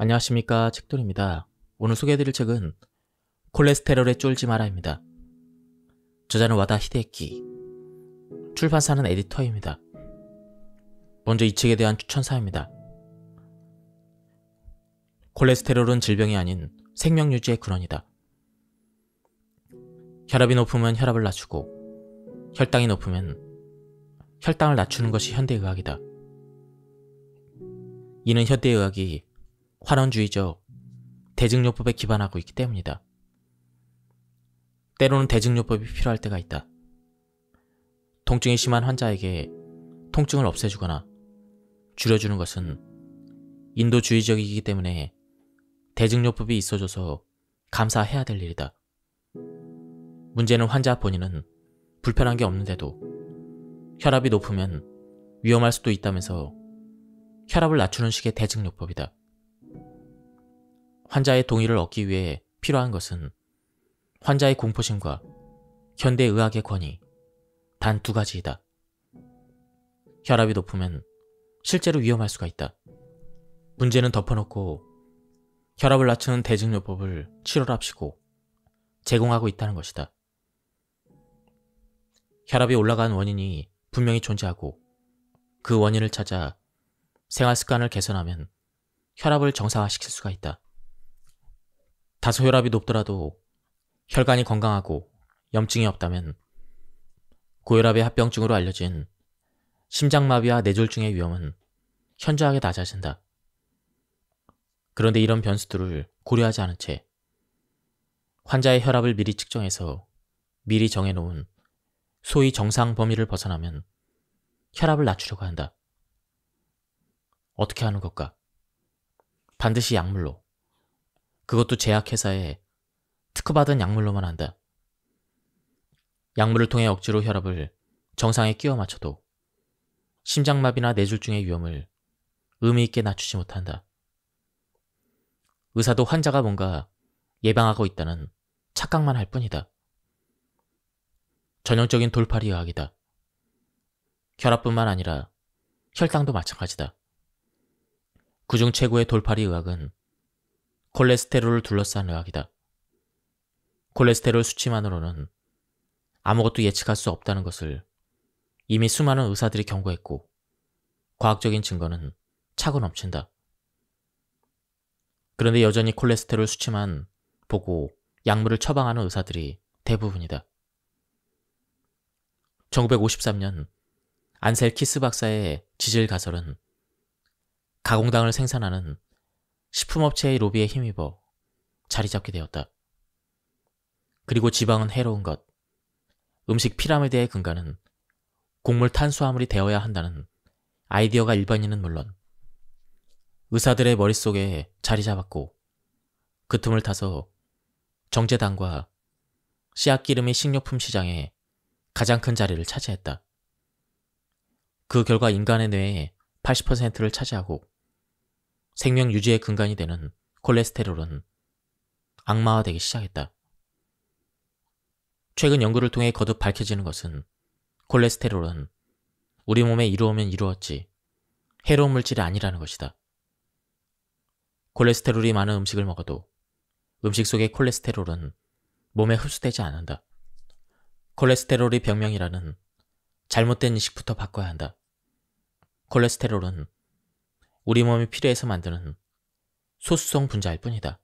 안녕하십니까, 책돌입니다. 오늘 소개해드릴 책은 콜레스테롤에 쫄지 마라입니다. 저자는 와다 히데키, 출판사는 에디터입니다. 먼저 이 책에 대한 추천사입니다. 콜레스테롤은 질병이 아닌 생명 유지의 근원이다. 혈압이 높으면 혈압을 낮추고 혈당이 높으면 혈당을 낮추는 것이 현대의학이다. 이는 현대의학이 환원주의적 대증요법에 기반하고 있기 때문이다. 때로는 대증요법이 필요할 때가 있다. 통증이 심한 환자에게 통증을 없애주거나 줄여주는 것은 인도주의적이기 때문에 대증요법이 있어줘서 감사해야 될 일이다. 문제는 환자 본인은 불편한 게 없는데도 혈압이 높으면 위험할 수도 있다면서 혈압을 낮추는 식의 대증요법이다. 환자의 동의를 얻기 위해 필요한 것은 환자의 공포심과 현대의학의 권위, 단 두 가지이다. 혈압이 높으면 실제로 위험할 수가 있다. 문제는 덮어놓고 혈압을 낮추는 대증요법을 치료랍시고 제공하고 있다는 것이다. 혈압이 올라간 원인이 분명히 존재하고 그 원인을 찾아 생활 습관을 개선하면 혈압을 정상화시킬 수가 있다. 다소 혈압이 높더라도 혈관이 건강하고 염증이 없다면 고혈압의 합병증으로 알려진 심장마비와 뇌졸중의 위험은 현저하게 낮아진다. 그런데 이런 변수들을 고려하지 않은 채 환자의 혈압을 미리 측정해서 미리 정해놓은 소위 정상 범위를 벗어나면 혈압을 낮추려고 한다. 어떻게 하는 걸까? 반드시 약물로. 그것도 제약회사에 특허받은 약물로만 한다. 약물을 통해 억지로 혈압을 정상에 끼워 맞춰도 심장마비나 뇌졸중의 위험을 의미있게 낮추지 못한다. 의사도 환자가 뭔가 예방하고 있다는 착각만 할 뿐이다. 전형적인 돌팔이 의학이다. 혈압뿐만 아니라 혈당도 마찬가지다. 그중 최고의 돌팔이 의학은 콜레스테롤을 둘러싼 의학이다. 콜레스테롤 수치만으로는 아무것도 예측할 수 없다는 것을 이미 수많은 의사들이 경고했고 과학적인 증거는 차고 넘친다. 그런데 여전히 콜레스테롤 수치만 보고 약물을 처방하는 의사들이 대부분이다. 1953년 안셀 키스 박사의 지질 가설은 가공당을 생산하는 식품업체의 로비에 힘입어 자리 잡게 되었다. 그리고 지방은 해로운 것, 음식 피라미드의 근간은 곡물 탄수화물이 되어야 한다는 아이디어가 일반인은 물론 의사들의 머릿속에 자리 잡았고 그 틈을 타서 정제당과 씨앗기름이 식료품 시장에 가장 큰 자리를 차지했다. 그 결과 인간의 뇌의 80%를 차지하고 생명 유지의 근간이 되는 콜레스테롤은 악마화되기 시작했다. 최근 연구를 통해 거듭 밝혀지는 것은 콜레스테롤은 우리 몸에 이루어면 이루었지 해로운 물질이 아니라는 것이다. 콜레스테롤이 많은 음식을 먹어도 음식 속의 콜레스테롤은 몸에 흡수되지 않는다. 콜레스테롤이 병명이라는 잘못된 인식부터 바꿔야 한다. 콜레스테롤은 우리 몸이 필요해서 만드는 소수성 분자일 뿐이다.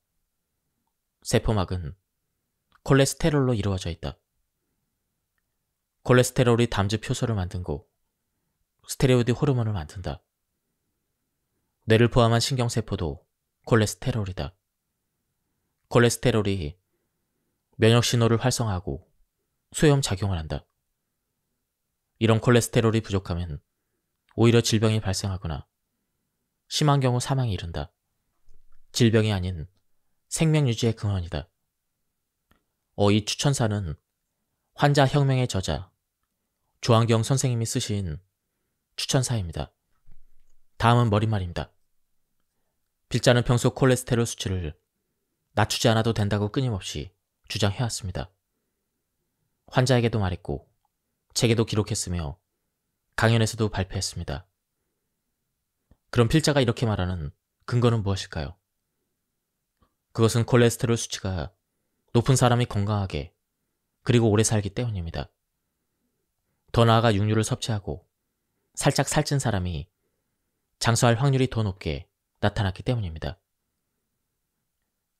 세포막은 콜레스테롤로 이루어져 있다. 콜레스테롤이 담즙 효소를 만들고 스테로이드 호르몬을 만든다. 뇌를 포함한 신경세포도 콜레스테롤이다. 콜레스테롤이 면역신호를 활성화하고 수용작용을 한다. 이런 콜레스테롤이 부족하면 오히려 질병이 발생하거나 심한 경우 사망에 이른다. 질병이 아닌 생명유지의 근원이다. 이 추천사는 환자혁명의 저자 조한경 선생님이 쓰신 추천사입니다. 다음은 머릿말입니다. 필자는 평소 콜레스테롤 수치를 낮추지 않아도 된다고 끊임없이 주장해왔습니다. 환자에게도 말했고 책에도 기록했으며 강연에서도 발표했습니다. 그럼 필자가 이렇게 말하는 근거는 무엇일까요? 그것은 콜레스테롤 수치가 높은 사람이 건강하게 그리고 오래 살기 때문입니다. 더 나아가 육류를 섭취하고 살짝 살찐 사람이 장수할 확률이 더 높게 나타났기 때문입니다.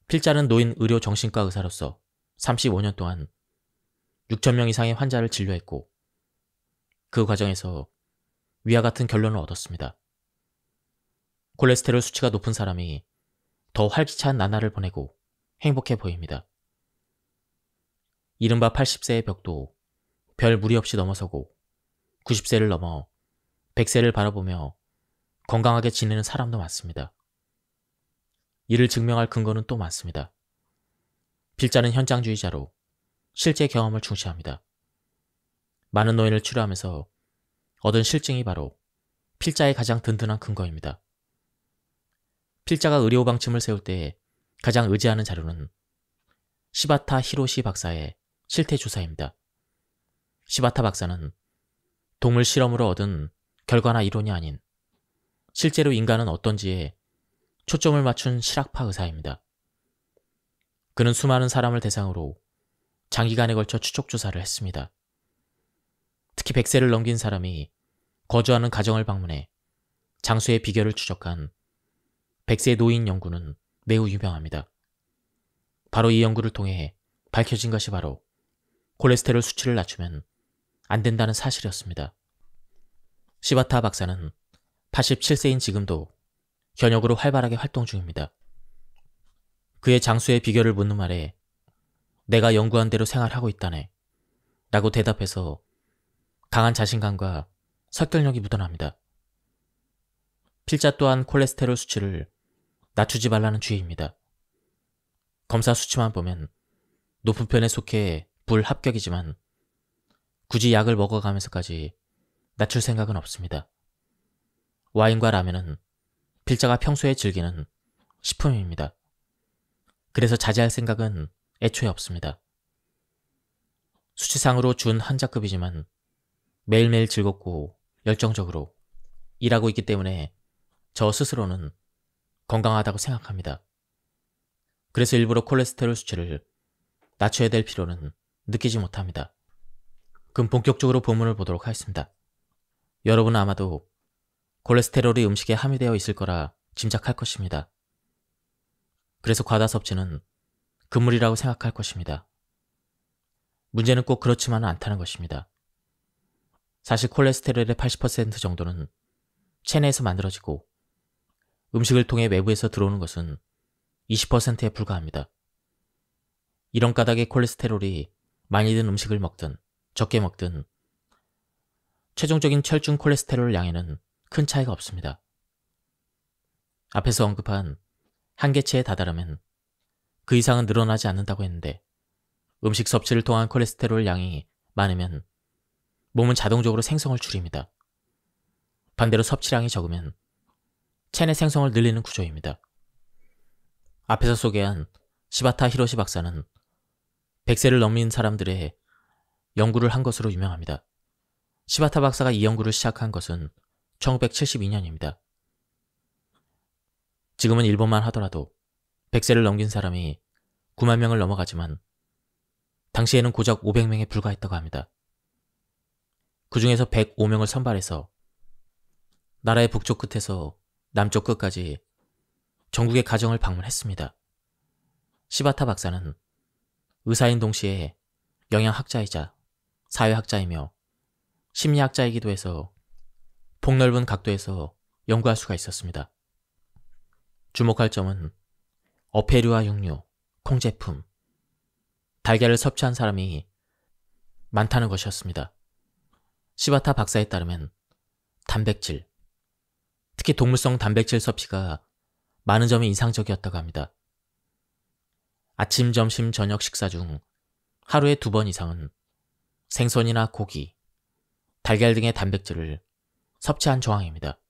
필자는 노인 의료 정신과 의사로서 35년 동안 6,000명 이상의 환자를 진료했고 그 과정에서 위와 같은 결론을 얻었습니다. 콜레스테롤 수치가 높은 사람이 더 활기찬 나날을 보내고 행복해 보입니다. 이른바 80세의 벽도 별 무리 없이 넘어서고 90세를 넘어 100세를 바라보며 건강하게 지내는 사람도 많습니다. 이를 증명할 근거는 또 많습니다. 필자는 현장주의자로 실제 경험을 중시합니다. 많은 노인을 치료하면서 얻은 실증이 바로 필자의 가장 든든한 근거입니다. 필자가 의료 방침을 세울 때 가장 의지하는 자료는 시바타 히로시 박사의 실태조사입니다. 시바타 박사는 동물 실험으로 얻은 결과나 이론이 아닌 실제로 인간은 어떤지에 초점을 맞춘 실학파 의사입니다. 그는 수많은 사람을 대상으로 장기간에 걸쳐 추적조사를 했습니다. 특히 100세를 넘긴 사람이 거주하는 가정을 방문해 장수의 비결을 추적한 100세 노인 연구는 매우 유명합니다. 바로 이 연구를 통해 밝혀진 것이 바로 콜레스테롤 수치를 낮추면 안 된다는 사실이었습니다. 시바타 박사는 87세인 지금도 현역으로 활발하게 활동 중입니다. 그의 장수의 비결을 묻는 말에 내가 연구한 대로 생활하고 있다네 라고 대답해서 강한 자신감과 설득력이 묻어납니다. 필자 또한 콜레스테롤 수치를 낮추지 말라는 주의입니다. 검사 수치만 보면 높은 편에 속해 불합격이지만 굳이 약을 먹어가면서까지 낮출 생각은 없습니다. 와인과 라면은 필자가 평소에 즐기는 식품입니다. 그래서 자제할 생각은 애초에 없습니다. 수치상으로 준 환자급이지만 매일매일 즐겁고 열정적으로 일하고 있기 때문에 저 스스로는 건강하다고 생각합니다. 그래서 일부러 콜레스테롤 수치를 낮춰야 될 필요는 느끼지 못합니다. 그럼 본격적으로 본문을 보도록 하겠습니다. 여러분은 아마도 콜레스테롤이 음식에 함유되어 있을 거라 짐작할 것입니다. 그래서 과다 섭취는 금물이라고 생각할 것입니다. 문제는 꼭 그렇지만은 않다는 것입니다. 사실 콜레스테롤의 80% 정도는 체내에서 만들어지고 음식을 통해 외부에서 들어오는 것은 20%에 불과합니다. 이런 까닭에 콜레스테롤이 많이 든 음식을 먹든 적게 먹든 최종적인 혈중 콜레스테롤 양에는 큰 차이가 없습니다. 앞에서 언급한 한계치에 다다르면 그 이상은 늘어나지 않는다고 했는데 음식 섭취를 통한 콜레스테롤 양이 많으면 몸은 자동적으로 생성을 줄입니다. 반대로 섭취량이 적으면 체내 생성을 늘리는 구조입니다. 앞에서 소개한 시바타 히로시 박사는 100세를 넘긴 사람들의 연구를 한 것으로 유명합니다. 시바타 박사가 이 연구를 시작한 것은 1972년입니다. 지금은 일본만 하더라도 100세를 넘긴 사람이 9만 명을 넘어가지만 당시에는 고작 500명에 불과했다고 합니다. 그 중에서 105명을 선발해서 나라의 북쪽 끝에서 남쪽 끝까지 전국의 가정을 방문했습니다. 시바타 박사는 의사인 동시에 영양학자이자 사회학자이며 심리학자이기도 해서 폭넓은 각도에서 연구할 수가 있었습니다. 주목할 점은 어패류와 육류, 콩제품, 달걀을 섭취한 사람이 많다는 것이었습니다. 시바타 박사에 따르면 단백질, 특히 동물성 단백질 섭취가 많은 점이 인상적이었다고 합니다. 아침, 점심, 저녁 식사 중 하루에 2번 이상은 생선이나 고기, 달걀 등의 단백질을 섭취한 정황입니다.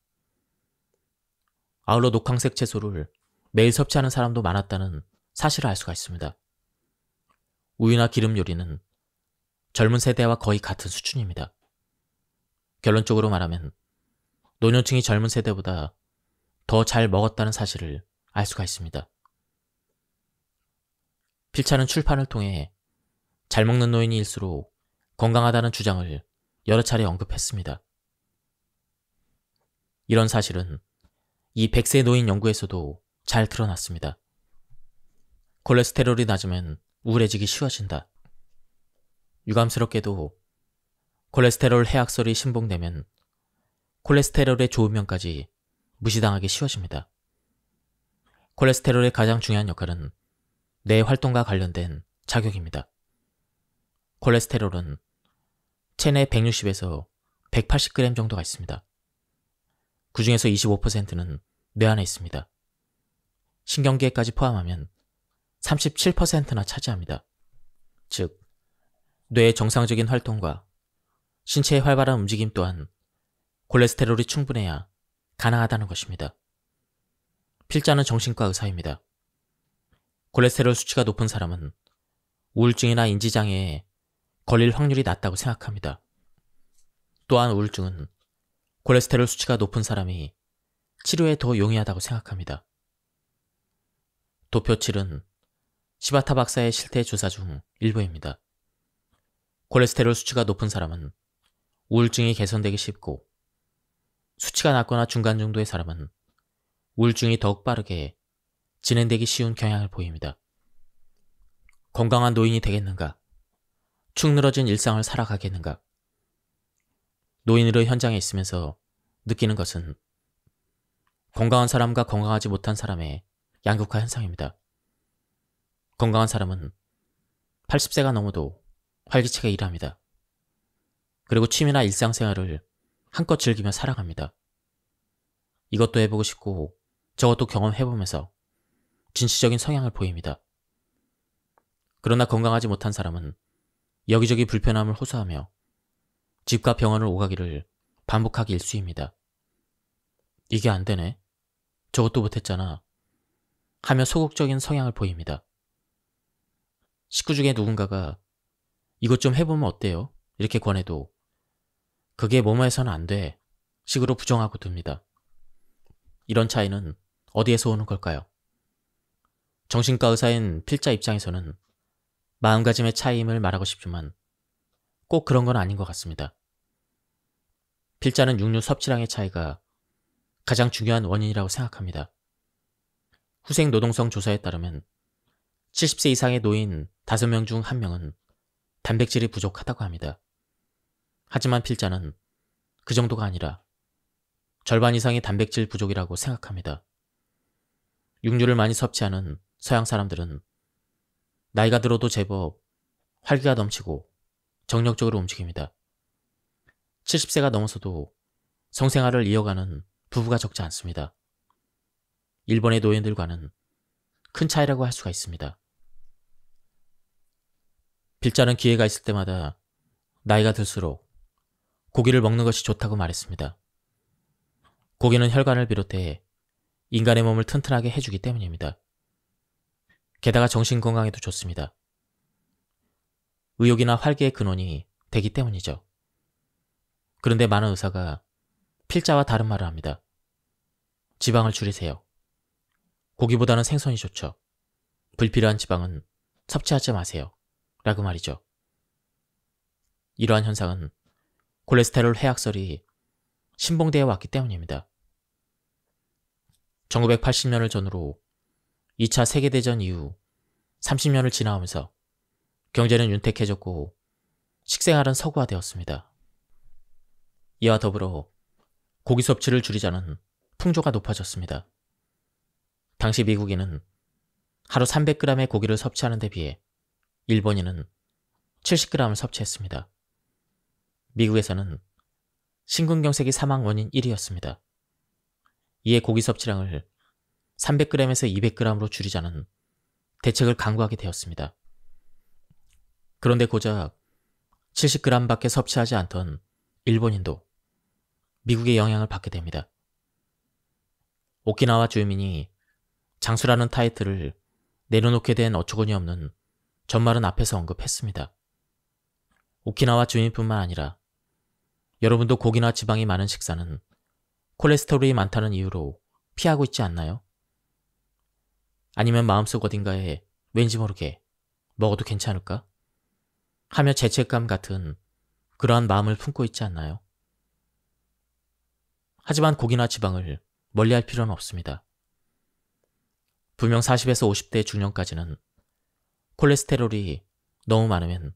아울러 녹황색 채소를 매일 섭취하는 사람도 많았다는 사실을 알 수가 있습니다. 우유나 기름 요리는 젊은 세대와 거의 같은 수준입니다. 결론적으로 말하면 노년층이 젊은 세대보다 더 잘 먹었다는 사실을 알 수가 있습니다. 필자는 출판을 통해 잘 먹는 노인일수록 건강하다는 주장을 여러 차례 언급했습니다. 이런 사실은 이 100세 노인 연구에서도 잘 드러났습니다. 콜레스테롤이 낮으면 우울해지기 쉬워진다. 유감스럽게도 콜레스테롤 해악설이 신봉되면 콜레스테롤의 좋은 면까지 무시당하기 쉬워집니다. 콜레스테롤의 가장 중요한 역할은 뇌 활동과 관련된 자극입니다. 콜레스테롤은 체내 160에서 180g 정도가 있습니다. 그 중에서 25%는 뇌 안에 있습니다. 신경계까지 포함하면 37%나 차지합니다. 즉, 뇌의 정상적인 활동과 신체의 활발한 움직임 또한 콜레스테롤이 충분해야 가능하다는 것입니다. 필자는 정신과 의사입니다. 콜레스테롤 수치가 높은 사람은 우울증이나 인지장애에 걸릴 확률이 낮다고 생각합니다. 또한 우울증은 콜레스테롤 수치가 높은 사람이 치료에 더 용이하다고 생각합니다. 도표 7은 시바타 박사의 실태 조사 중 일부입니다. 콜레스테롤 수치가 높은 사람은 우울증이 개선되기 쉽고 수치가 낮거나 중간 정도의 사람은 우울증이 더욱 빠르게 진행되기 쉬운 경향을 보입니다. 건강한 노인이 되겠는가? 축 늘어진 일상을 살아가겠는가? 노인으로 현장에 있으면서 느끼는 것은 건강한 사람과 건강하지 못한 사람의 양극화 현상입니다. 건강한 사람은 80세가 넘어도 활기차게 일합니다. 그리고 취미나 일상생활을 한껏 즐기며 살아갑니다. 이것도 해보고 싶고 저것도 경험해보면서 진취적인 성향을 보입니다. 그러나 건강하지 못한 사람은 여기저기 불편함을 호소하며 집과 병원을 오가기를 반복하기 일쑤입니다. 이게 안 되네. 저것도 못했잖아. 하며 소극적인 성향을 보입니다. 식구 중에 누군가가 이것 좀 해보면 어때요? 이렇게 권해도 그게 뭐뭐 해서는 안 돼. 식으로 부정하고 듭니다. 이런 차이는 어디에서 오는 걸까요? 정신과 의사인 필자 입장에서는 마음가짐의 차이임을 말하고 싶지만 꼭 그런 건 아닌 것 같습니다. 필자는 육류 섭취량의 차이가 가장 중요한 원인이라고 생각합니다. 후생 노동성 조사에 따르면 70세 이상의 노인 5명 중 1명은 단백질이 부족하다고 합니다. 하지만 필자는 그 정도가 아니라 절반 이상이 단백질 부족이라고 생각합니다. 육류를 많이 섭취하는 서양 사람들은 나이가 들어도 제법 활기가 넘치고 정력적으로 움직입니다. 70세가 넘어서도 성생활을 이어가는 부부가 적지 않습니다. 일본의 노인들과는 큰 차이라고 할 수가 있습니다. 필자는 기회가 있을 때마다 나이가 들수록 고기를 먹는 것이 좋다고 말했습니다. 고기는 혈관을 비롯해 인간의 몸을 튼튼하게 해주기 때문입니다. 게다가 정신건강에도 좋습니다. 의욕이나 활기의 근원이 되기 때문이죠. 그런데 많은 의사가 필자와 다른 말을 합니다. 지방을 줄이세요. 고기보다는 생선이 좋죠. 불필요한 지방은 섭취하지 마세요. 라고 말이죠. 이러한 현상은 콜레스테롤 해악설이 신봉되어 왔기 때문입니다. 1980년을 전후로 2차 세계대전 이후 30년을 지나오면서 경제는 윤택해졌고 식생활은 서구화되었습니다. 이와 더불어 고기 섭취를 줄이자는 풍조가 높아졌습니다. 당시 미국인은 하루 300g의 고기를 섭취하는 데 비해 일본인은 70g을 섭취했습니다. 미국에서는 심근경색이 사망 원인 1위였습니다. 이에 고기 섭취량을 300g에서 200g으로 줄이자는 대책을 강구하게 되었습니다. 그런데 고작 70g밖에 섭취하지 않던 일본인도 미국의 영향을 받게 됩니다. 오키나와 주민이 장수라는 타이틀을 내려놓게 된 어처구니 없는 전말은 앞에서 언급했습니다. 오키나와 주민뿐만 아니라 여러분도 고기나 지방이 많은 식사는 콜레스테롤이 많다는 이유로 피하고 있지 않나요? 아니면 마음속 어딘가에 왠지 모르게 먹어도 괜찮을까? 하며 죄책감 같은 그러한 마음을 품고 있지 않나요? 하지만 고기나 지방을 멀리할 필요는 없습니다. 분명 40에서 50대 중년까지는 콜레스테롤이 너무 많으면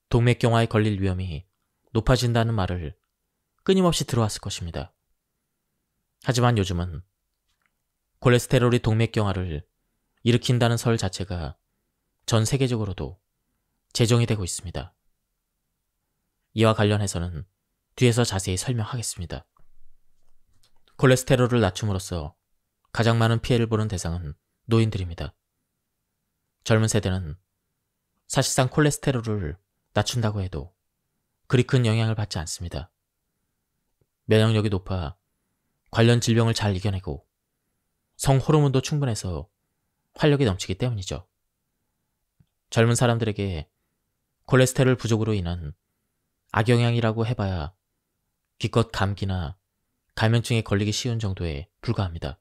동맥경화에 걸릴 위험이 높아진다는 말을 끊임없이 들어왔을 것입니다. 하지만 요즘은 콜레스테롤이 동맥경화를 일으킨다는 설 자체가 전 세계적으로도 제정이 되고 있습니다. 이와 관련해서는 뒤에서 자세히 설명하겠습니다. 콜레스테롤을 낮춤으로써 가장 많은 피해를 보는 대상은 노인들입니다. 젊은 세대는 사실상 콜레스테롤을 낮춘다고 해도 그리 큰 영향을 받지 않습니다. 면역력이 높아 관련 질병을 잘 이겨내고 성호르몬도 충분해서 활력이 넘치기 때문이죠. 젊은 사람들에게 콜레스테롤 부족으로 인한 악영향이라고 해봐야 기껏 감기나 감염증에 걸리기 쉬운 정도에 불과합니다.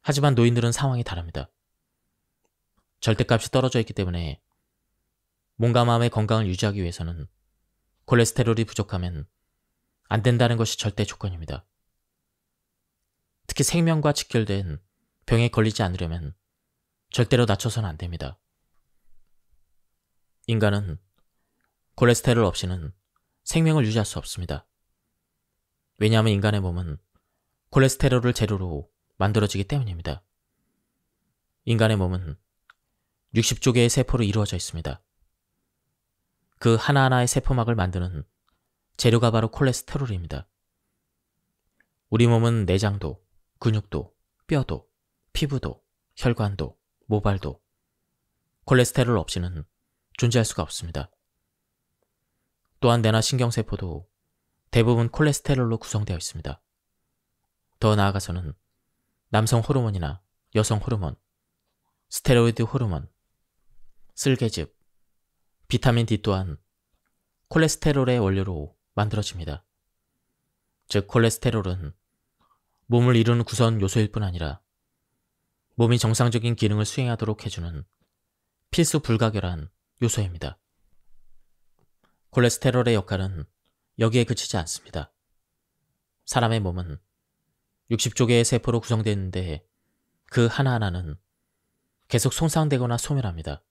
하지만 노인들은 상황이 다릅니다. 절대값이 떨어져 있기 때문에 몸과 마음의 건강을 유지하기 위해서는 콜레스테롤이 부족하면 안 된다는 것이 절대 조건입니다. 특히 생명과 직결된 병에 걸리지 않으려면 절대로 낮춰서는 안 됩니다. 인간은 콜레스테롤 없이는 생명을 유지할 수 없습니다. 왜냐하면 인간의 몸은 콜레스테롤을 재료로 만들어지기 때문입니다. 인간의 몸은 60조 개의 세포로 이루어져 있습니다. 그 하나하나의 세포막을 만드는 재료가 바로 콜레스테롤입니다. 우리 몸은 내장도, 근육도, 뼈도, 피부도, 혈관도, 모발도 콜레스테롤 없이는 존재할 수가 없습니다. 또한 뇌나 신경세포도 대부분 콜레스테롤로 구성되어 있습니다. 더 나아가서는 남성 호르몬이나 여성 호르몬, 스테로이드 호르몬, 쓸개즙, 비타민 D 또한 콜레스테롤의 원료로 만들어집니다. 즉 콜레스테롤은 몸을 이루는 구성 요소일 뿐 아니라 몸이 정상적인 기능을 수행하도록 해주는 필수 불가결한 요소입니다. 콜레스테롤의 역할은 여기에 그치지 않습니다. 사람의 몸은 60조 개의 세포로 구성되어 있는데 그 하나하나는 계속 손상되거나 소멸합니다.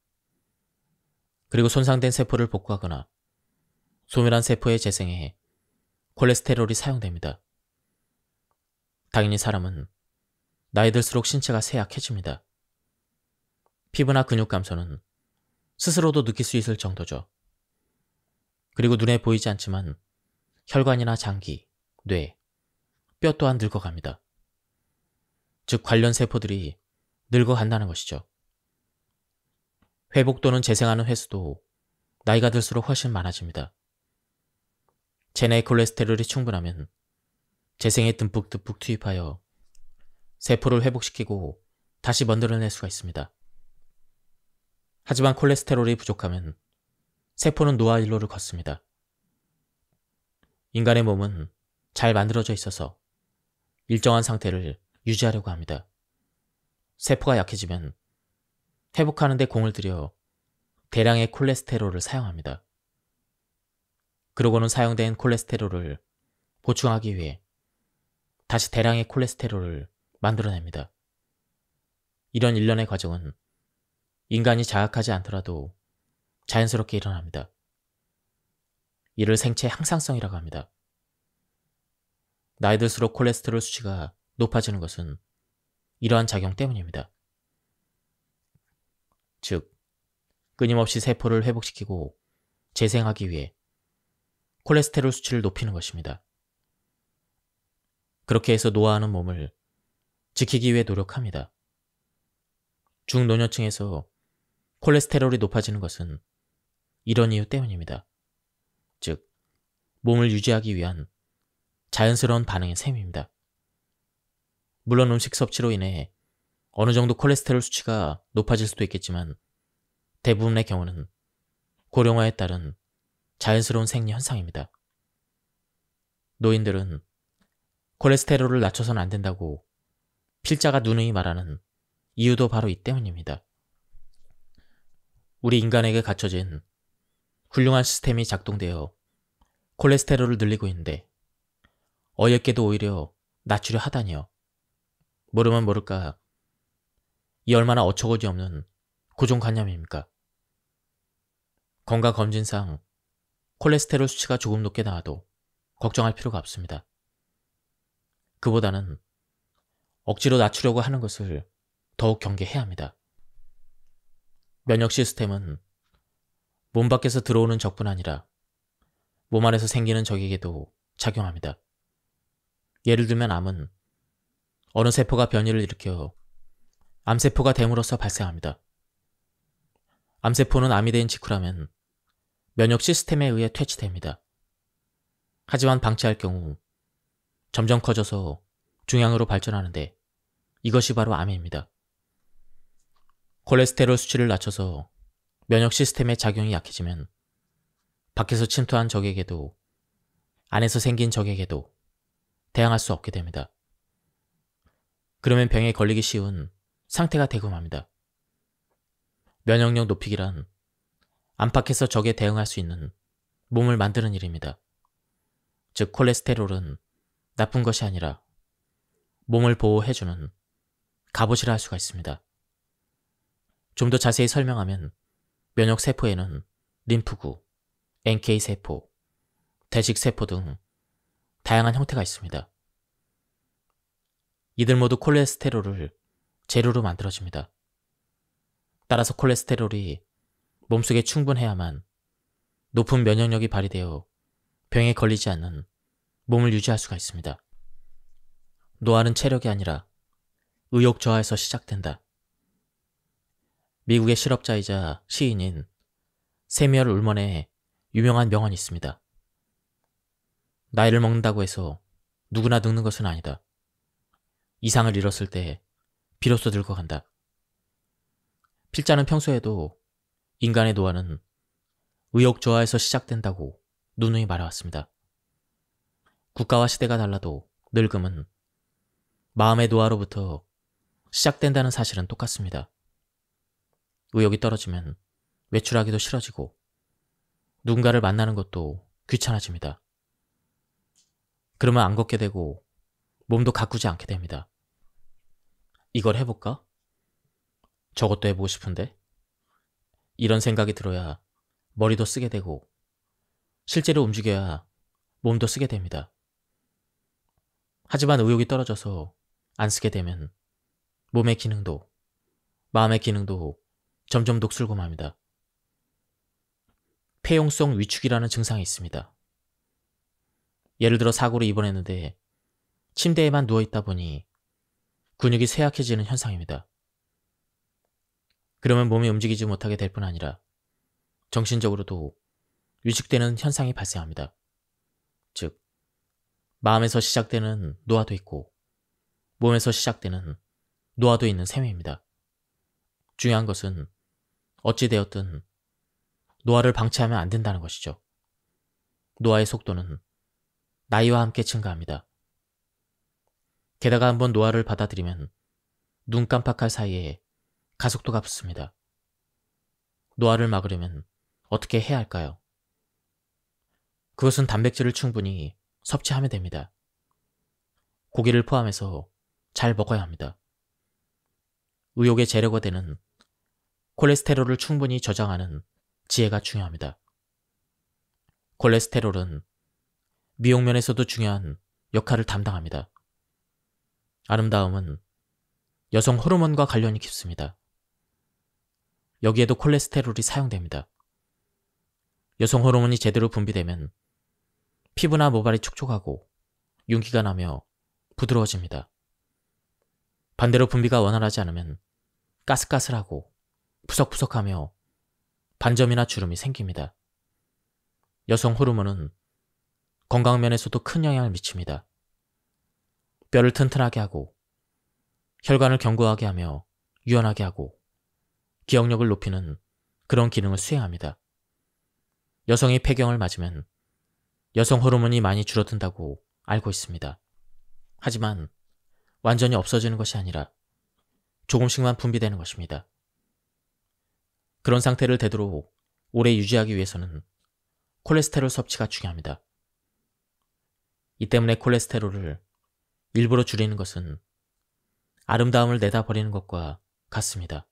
그리고 손상된 세포를 복구하거나 소멸한 세포의 재생에 콜레스테롤이 사용됩니다. 당연히 사람은 나이 들수록 신체가 쇠약해집니다. 피부나 근육 감소는 스스로도 느낄 수 있을 정도죠. 그리고 눈에 보이지 않지만 혈관이나 장기, 뇌, 뼈 또한 늙어갑니다. 즉 관련 세포들이 늙어간다는 것이죠. 회복 또는 재생하는 횟수도 나이가 들수록 훨씬 많아집니다. 체내의 콜레스테롤이 충분하면 재생에 듬뿍듬뿍 투입하여 세포를 회복시키고 다시 만들어낼 수가 있습니다. 하지만 콜레스테롤이 부족하면 세포는 노화일로를 걷습니다. 인간의 몸은 잘 만들어져 있어서 일정한 상태를 유지하려고 합니다. 세포가 약해지면 회복하는 데 공을 들여 대량의 콜레스테롤을 사용합니다. 그러고는 사용된 콜레스테롤을 보충하기 위해 다시 대량의 콜레스테롤을 만들어냅니다. 이런 일련의 과정은 인간이 자각하지 않더라도 자연스럽게 일어납니다. 이를 생체 항상성이라고 합니다. 나이 들수록 콜레스테롤 수치가 높아지는 것은 이러한 작용 때문입니다. 즉, 끊임없이 세포를 회복시키고 재생하기 위해 콜레스테롤 수치를 높이는 것입니다. 그렇게 해서 노화하는 몸을 지키기 위해 노력합니다. 중노년층에서 콜레스테롤이 높아지는 것은 이런 이유 때문입니다. 즉, 몸을 유지하기 위한 자연스러운 반응의 셈입니다. 물론 음식 섭취로 인해 어느 정도 콜레스테롤 수치가 높아질 수도 있겠지만 대부분의 경우는 고령화에 따른 자연스러운 생리 현상입니다. 노인들은 콜레스테롤을 낮춰서는 안 된다고 필자가 누누이 말하는 이유도 바로 이 때문입니다. 우리 인간에게 갖춰진 훌륭한 시스템이 작동되어 콜레스테롤을 늘리고 있는데 어이없게도 오히려 낮추려 하다니요. 모르면 모를까 이 얼마나 어처구니 없는 고정관념입니까? 건강검진상 콜레스테롤 수치가 조금 높게 나와도 걱정할 필요가 없습니다. 그보다는 억지로 낮추려고 하는 것을 더욱 경계해야 합니다. 면역 시스템은 몸 밖에서 들어오는 적뿐 아니라 몸 안에서 생기는 적에게도 작용합니다. 예를 들면 암은 어느 세포가 변이를 일으켜 암세포가 됨으로써 발생합니다. 암세포는 암이 된 직후라면 면역 시스템에 의해 퇴치됩니다. 하지만 방치할 경우 점점 커져서 중양으로 발전하는데 이것이 바로 암입니다. 콜레스테롤 수치를 낮춰서 면역 시스템의 작용이 약해지면 밖에서 침투한 적에게도 안에서 생긴 적에게도 대항할 수 없게 됩니다. 그러면 병에 걸리기 쉬운 상태가 되고 맙니다. 면역력 높이기란 안팎에서 적에 대응할 수 있는 몸을 만드는 일입니다. 즉 콜레스테롤은 나쁜 것이 아니라 몸을 보호해주는 갑옷이라 할 수가 있습니다. 좀 더 자세히 설명하면 면역세포에는 림프구, NK세포, 대식세포 등 다양한 형태가 있습니다. 이들 모두 콜레스테롤을 재료로 만들어집니다. 따라서 콜레스테롤이 몸속에 충분해야만 높은 면역력이 발휘되어 병에 걸리지 않는 몸을 유지할 수가 있습니다. 노화는 체력이 아니라 의욕 저하에서 시작된다. 미국의 실업자이자 시인인 세미얼 울먼의 유명한 명언이 있습니다. 나이를 먹는다고 해서 누구나 늙는 것은 아니다. 이상을 잃었을 때 비로소 늙어간다. 필자는 평소에도 인간의 노화는 의욕 저하에서 시작된다고 누누이 말해왔습니다. 국가와 시대가 달라도 늙음은 마음의 노화로부터 시작된다는 사실은 똑같습니다. 의욕이 떨어지면 외출하기도 싫어지고 누군가를 만나는 것도 귀찮아집니다. 그러면 안 걷게 되고 몸도 가꾸지 않게 됩니다. 이걸 해볼까? 저것도 해보고 싶은데? 이런 생각이 들어야 머리도 쓰게 되고 실제로 움직여야 몸도 쓰게 됩니다. 하지만 의욕이 떨어져서 안 쓰게 되면 몸의 기능도 마음의 기능도 점점 녹슬고 맙니다. 폐용성 위축이라는 증상이 있습니다. 예를 들어 사고로 입원했는데 침대에만 누워있다 보니 근육이 쇠약해지는 현상입니다. 그러면 몸이 움직이지 못하게 될 뿐 아니라 정신적으로도 위축되는 현상이 발생합니다. 즉, 마음에서 시작되는 노화도 있고 몸에서 시작되는 노화도 있는 셈입니다. 중요한 것은 어찌되었든 노화를 방치하면 안 된다는 것이죠. 노화의 속도는 나이와 함께 증가합니다. 게다가 한번 노화를 받아들이면 눈 깜빡할 사이에 가속도가 붙습니다. 노화를 막으려면 어떻게 해야 할까요? 그것은 단백질을 충분히 섭취하면 됩니다. 고기를 포함해서 잘 먹어야 합니다. 의욕의 재료가 되는 콜레스테롤을 충분히 저장하는 지혜가 중요합니다. 콜레스테롤은 미용면에서도 중요한 역할을 담당합니다. 아름다움은 여성 호르몬과 관련이 깊습니다. 여기에도 콜레스테롤이 사용됩니다. 여성 호르몬이 제대로 분비되면 피부나 모발이 촉촉하고 윤기가 나며 부드러워집니다. 반대로 분비가 원활하지 않으면 까슬까슬하고 푸석푸석하며 반점이나 주름이 생깁니다. 여성 호르몬은 건강면에서도 큰 영향을 미칩니다. 뼈를 튼튼하게 하고 혈관을 견고하게 하며 유연하게 하고 기억력을 높이는 그런 기능을 수행합니다. 여성이 폐경을 맞으면 여성 호르몬이 많이 줄어든다고 알고 있습니다. 하지만 완전히 없어지는 것이 아니라 조금씩만 분비되는 것입니다. 그런 상태를 되도록 오래 유지하기 위해서는 콜레스테롤 섭취가 중요합니다. 이 때문에 콜레스테롤을 일부러 줄이는 것은 아름다움을 내다버리는 것과 같습니다.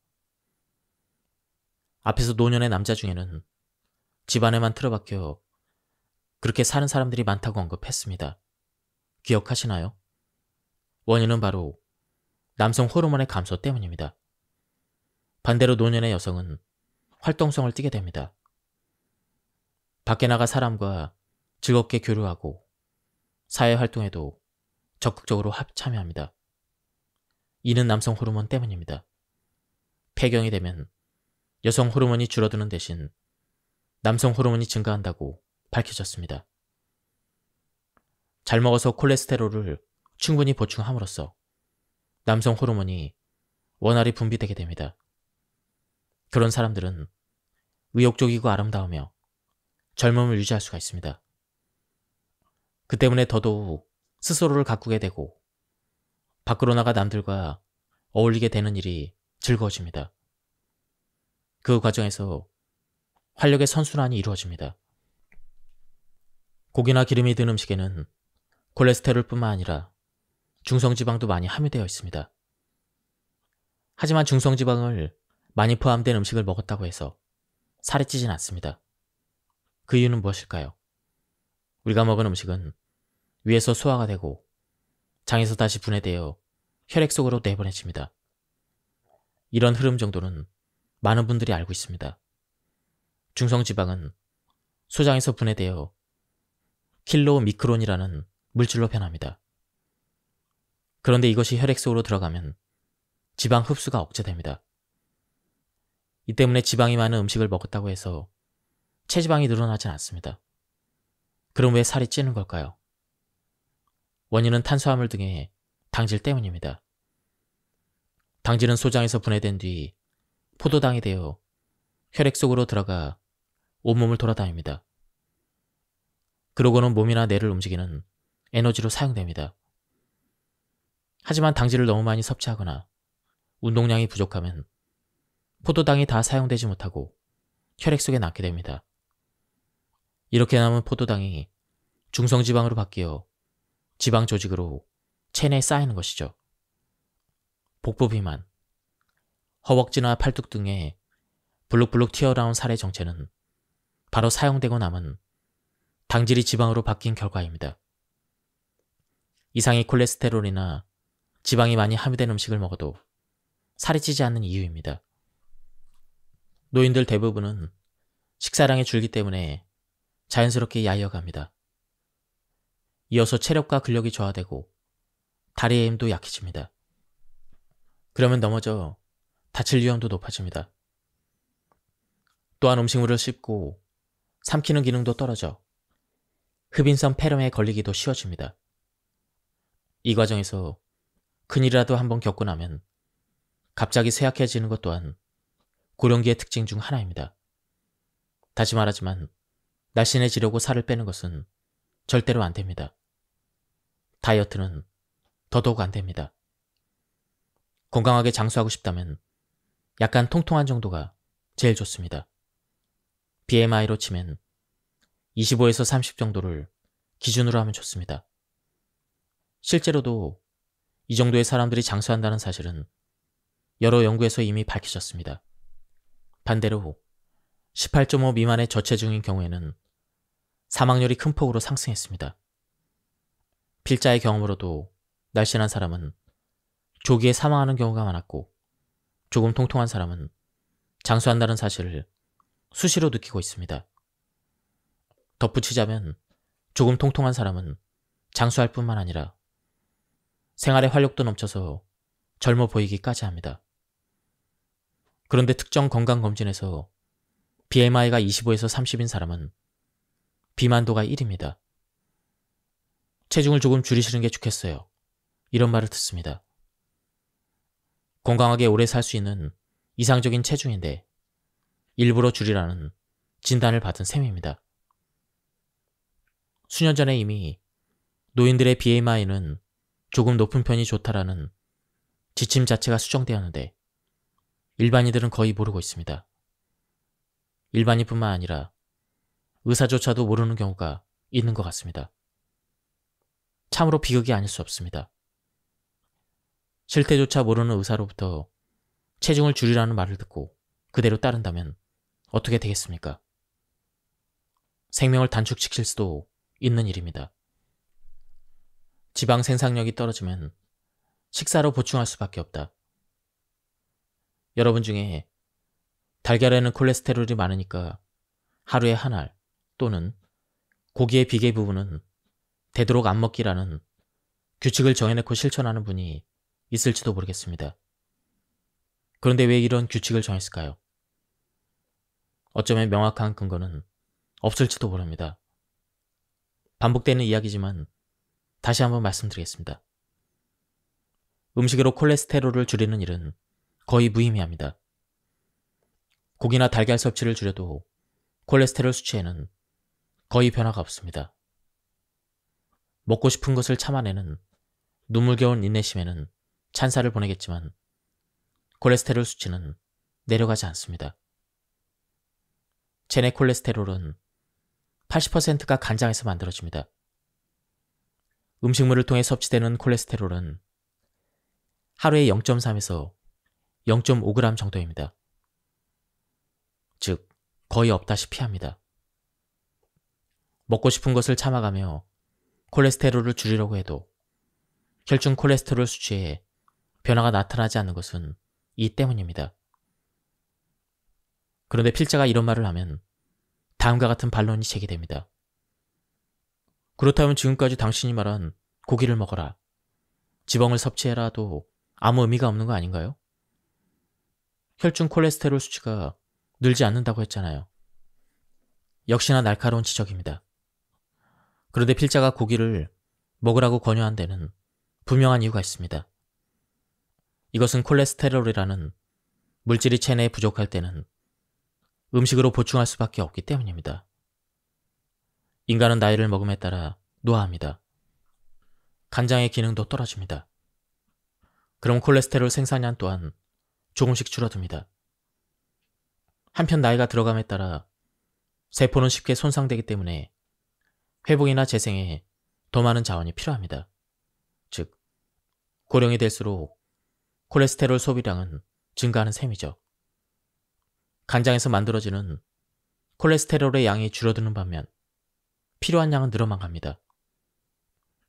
앞에서 노년의 남자 중에는 집안에만 틀어박혀 그렇게 사는 사람들이 많다고 언급했습니다. 기억하시나요? 원인은 바로 남성 호르몬의 감소 때문입니다. 반대로 노년의 여성은 활동성을 띠게 됩니다. 밖에 나가 사람과 즐겁게 교류하고 사회활동에도 적극적으로 참여합니다. 이는 남성 호르몬 때문입니다. 폐경이 되면 여성 호르몬이 줄어드는 대신 남성 호르몬이 증가한다고 밝혀졌습니다. 잘 먹어서 콜레스테롤을 충분히 보충함으로써 남성 호르몬이 원활히 분비되게 됩니다. 그런 사람들은 의욕적이고 아름다우며 젊음을 유지할 수가 있습니다. 그 때문에 더더욱 스스로를 가꾸게 되고 밖으로 나가 남들과 어울리게 되는 일이 즐거워집니다. 그 과정에서 활력의 선순환이 이루어집니다. 고기나 기름이 든 음식에는 콜레스테롤뿐만 아니라 중성지방도 많이 함유되어 있습니다. 하지만 중성지방을 많이 포함된 음식을 먹었다고 해서 살이 찌진 않습니다. 그 이유는 무엇일까요? 우리가 먹은 음식은 위에서 소화가 되고 장에서 다시 분해되어 혈액 속으로 내보내집니다. 이런 흐름 정도는 많은 분들이 알고 있습니다. 중성지방은 소장에서 분해되어 킬로미크론이라는 물질로 변합니다. 그런데 이것이 혈액 속으로 들어가면 지방 흡수가 억제됩니다. 이 때문에 지방이 많은 음식을 먹었다고 해서 체지방이 늘어나진 않습니다. 그럼 왜 살이 찌는 걸까요? 원인은 탄수화물 등의 당질 때문입니다. 당질은 소장에서 분해된 뒤 포도당이 되어 혈액 속으로 들어가 온몸을 돌아다닙니다. 그러고는 몸이나 뇌를 움직이는 에너지로 사용됩니다. 하지만 당질을 너무 많이 섭취하거나 운동량이 부족하면 포도당이 다 사용되지 못하고 혈액 속에 남게 됩니다. 이렇게 남은 포도당이 중성지방으로 바뀌어 지방 조직으로 체내에 쌓이는 것이죠. 복부 비만, 허벅지나 팔뚝 등의 불룩불룩 튀어나온 살의 정체는 바로 사용되고 남은 당질이 지방으로 바뀐 결과입니다. 이상이 콜레스테롤이나 지방이 많이 함유된 음식을 먹어도 살이 찌지 않는 이유입니다. 노인들 대부분은 식사량이 줄기 때문에 자연스럽게 야위어갑니다. 이어서 체력과 근력이 저하되고 다리의 힘도 약해집니다. 그러면 넘어져 다칠 위험도 높아집니다. 또한 음식물을 씹고 삼키는 기능도 떨어져 흡인성 폐렴에 걸리기도 쉬워집니다. 이 과정에서 큰일이라도 한번 겪고 나면 갑자기 쇠약해지는 것 또한 고령기의 특징 중 하나입니다. 다시 말하지만 날씬해지려고 살을 빼는 것은 절대로 안 됩니다. 다이어트는 더더욱 안 됩니다. 건강하게 장수하고 싶다면 약간 통통한 정도가 제일 좋습니다. BMI로 치면 25에서 30 정도를 기준으로 하면 좋습니다. 실제로도 이 정도의 사람들이 장수한다는 사실은 여러 연구에서 이미 밝혀졌습니다. 반대로 18.5 미만의 저체중인 경우에는 사망률이 큰 폭으로 상승했습니다. 필자의 경험으로도 날씬한 사람은 조기에 사망하는 경우가 많았고 조금 통통한 사람은 장수한다는 사실을 수시로 느끼고 있습니다. 덧붙이자면 조금 통통한 사람은 장수할 뿐만 아니라 생활에 활력도 넘쳐서 젊어 보이기까지 합니다. 그런데 특정 건강검진에서 BMI가 25에서 30인 사람은 비만도가 1입니다. 체중을 조금 줄이시는 게 좋겠어요. 이런 말을 듣습니다. 건강하게 오래 살 수 있는 이상적인 체중인데 일부러 줄이라는 진단을 받은 셈입니다. 수년 전에 이미 노인들의 BMI는 조금 높은 편이 좋다라는 지침 자체가 수정되었는데 일반인들은 거의 모르고 있습니다. 일반인뿐만 아니라 의사조차도 모르는 경우가 있는 것 같습니다. 참으로 비극이 아닐 수 없습니다. 실태조차 모르는 의사로부터 체중을 줄이라는 말을 듣고 그대로 따른다면 어떻게 되겠습니까? 생명을 단축시킬 수도 있는 일입니다. 지방 생산력이 떨어지면 식사로 보충할 수밖에 없다. 여러분 중에 달걀에는 콜레스테롤이 많으니까 하루에 한 알 또는 고기의 비계 부분은 되도록 안 먹기라는 규칙을 정해놓고 실천하는 분이 있을지도 모르겠습니다. 그런데 왜 이런 규칙을 정했을까요? 어쩌면 명확한 근거는 없을지도 모릅니다. 반복되는 이야기지만 다시 한번 말씀드리겠습니다. 음식으로 콜레스테롤을 줄이는 일은 거의 무의미합니다. 고기나 달걀 섭취를 줄여도 콜레스테롤 수치에는 거의 변화가 없습니다. 먹고 싶은 것을 참아내는 눈물겨운 인내심에는 찬사를 보내겠지만 콜레스테롤 수치는 내려가지 않습니다. 체내 콜레스테롤은 80%가 간장에서 만들어집니다. 음식물을 통해 섭취되는 콜레스테롤은 하루에 0.3에서 0.5g 정도입니다. 즉, 거의 없다시피 합니다. 먹고 싶은 것을 참아가며 콜레스테롤을 줄이려고 해도 혈중 콜레스테롤 수치에 변화가 나타나지 않는 것은 이 때문입니다. 그런데 필자가 이런 말을 하면 다음과 같은 반론이 제기됩니다. 그렇다면 지금까지 당신이 말한 고기를 먹어라, 지방을 섭취해라도 아무 의미가 없는 거 아닌가요? 혈중 콜레스테롤 수치가 늘지 않는다고 했잖아요. 역시나 날카로운 지적입니다. 그런데 필자가 고기를 먹으라고 권유한 데는 분명한 이유가 있습니다. 이것은 콜레스테롤이라는 물질이 체내에 부족할 때는 음식으로 보충할 수밖에 없기 때문입니다. 인간은 나이를 먹음에 따라 노화합니다. 간장의 기능도 떨어집니다. 그럼 콜레스테롤 생산량 또한 조금씩 줄어듭니다. 한편 나이가 들어감에 따라 세포는 쉽게 손상되기 때문에 회복이나 재생에 더 많은 자원이 필요합니다. 즉, 고령이 될수록 콜레스테롤 소비량은 증가하는 셈이죠. 간장에서 만들어지는 콜레스테롤의 양이 줄어드는 반면 필요한 양은 늘어만 갑니다.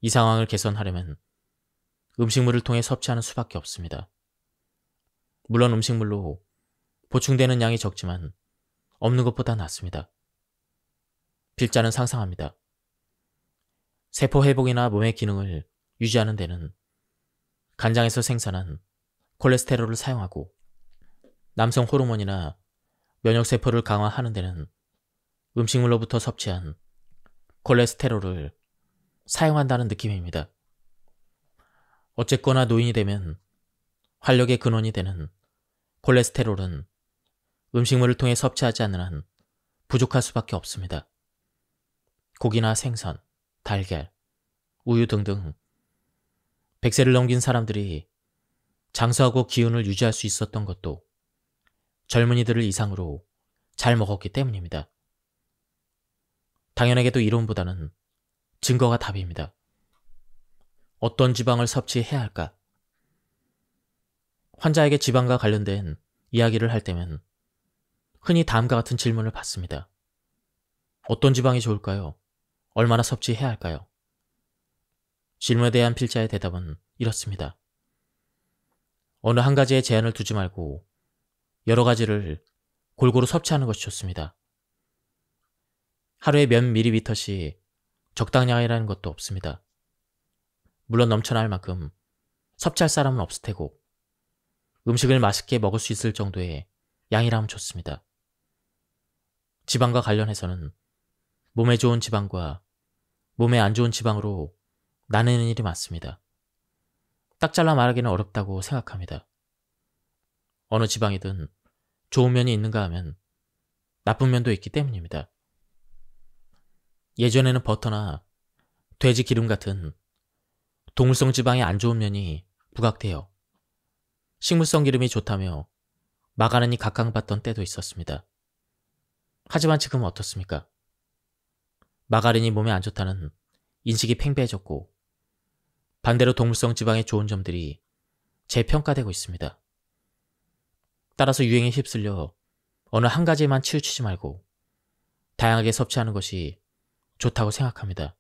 이 상황을 개선하려면 음식물을 통해 섭취하는 수밖에 없습니다. 물론 음식물로 보충되는 양이 적지만 없는 것보다 낫습니다. 필자는 상상합니다. 세포 회복이나 몸의 기능을 유지하는 데는 간장에서 생산한 콜레스테롤을 사용하고 남성 호르몬이나 면역세포를 강화하는 데는 음식물로부터 섭취한 콜레스테롤을 사용한다는 느낌입니다. 어쨌거나 노인이 되면 활력의 근원이 되는 콜레스테롤은 음식물을 통해 섭취하지 않는 한 부족할 수밖에 없습니다. 고기나 생선, 달걀, 우유 등등 100세를 넘긴 사람들이 장수하고 기운을 유지할 수 있었던 것도 젊은이들을 이상으로 잘 먹었기 때문입니다. 당연하게도 이론보다는 증거가 답입니다. 어떤 지방을 섭취해야 할까? 환자에게 지방과 관련된 이야기를 할 때면 흔히 다음과 같은 질문을 받습니다. 어떤 지방이 좋을까요? 얼마나 섭취해야 할까요? 질문에 대한 필자의 대답은 이렇습니다. 어느 한 가지에 제한을 두지 말고 여러 가지를 골고루 섭취하는 것이 좋습니다. 하루에 몇 밀리리터씩 적당량이라는 것도 없습니다. 물론 넘쳐날 만큼 섭취할 사람은 없을 테고 음식을 맛있게 먹을 수 있을 정도의 양이라면 좋습니다. 지방과 관련해서는 몸에 좋은 지방과 몸에 안 좋은 지방으로 나누는 일이 많습니다. 딱 잘라 말하기는 어렵다고 생각합니다. 어느 지방이든 좋은 면이 있는가 하면 나쁜 면도 있기 때문입니다. 예전에는 버터나 돼지 기름 같은 동물성 지방이 안 좋은 면이 부각되어 식물성 기름이 좋다며 막아내니 각광받던 때도 있었습니다. 하지만 지금은 어떻습니까? 마가린이 몸에 안 좋다는 인식이 팽배해졌고 반대로 동물성 지방의 좋은 점들이 재평가되고 있습니다. 따라서 유행에 휩쓸려 어느 한 가지에만 치우치지 말고 다양하게 섭취하는 것이 좋다고 생각합니다.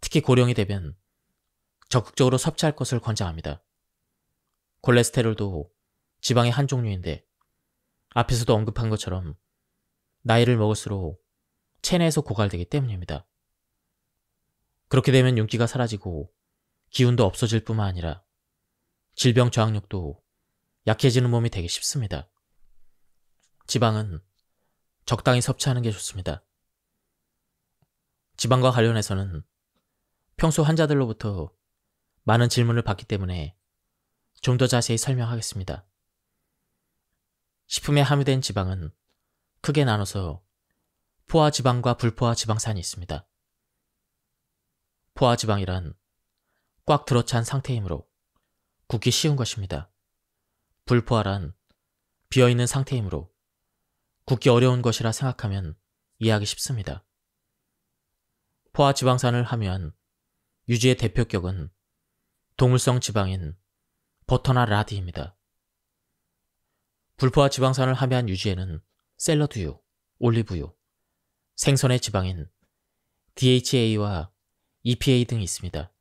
특히 고령이 되면 적극적으로 섭취할 것을 권장합니다. 콜레스테롤도 지방의 한 종류인데 앞에서도 언급한 것처럼 나이를 먹을수록 체내에서 고갈되기 때문입니다. 그렇게 되면 윤기가 사라지고 기운도 없어질 뿐만 아니라 질병 저항력도 약해지는 몸이 되기 쉽습니다. 지방은 적당히 섭취하는 게 좋습니다. 지방과 관련해서는 평소 환자들로부터 많은 질문을 받기 때문에 좀 더 자세히 설명하겠습니다. 식품에 함유된 지방은 크게 나눠서 포화지방과 불포화지방산이 있습니다. 포화지방이란 꽉 들어찬 상태이므로 굽기 쉬운 것입니다. 불포화란 비어있는 상태이므로 굽기 어려운 것이라 생각하면 이해하기 쉽습니다. 포화지방산을 함유한 유지의 대표격은 동물성 지방인 버터나 라디입니다. 불포화 지방산을 함유한 유지에는 샐러드유, 올리브유, 생선의 지방인 DHA와 EPA 등이 있습니다.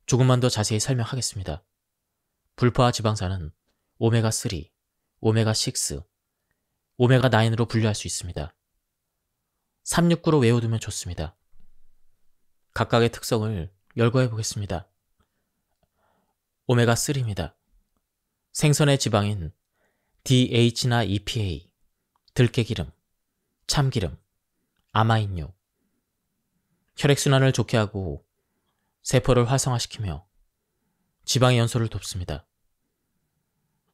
조금만 더 자세히 설명하겠습니다. 불포화 지방산은 오메가3, 오메가6, 오메가9으로 분류할 수 있습니다. 369로 외워두면 좋습니다. 각각의 특성을 열거해 보겠습니다. 오메가3입니다. 생선의 지방인 DH나 EPA, 들깨기름, 참기름, 아마인유, 혈액순환을 좋게 하고 세포를 활성화시키며 지방의 연소를 돕습니다.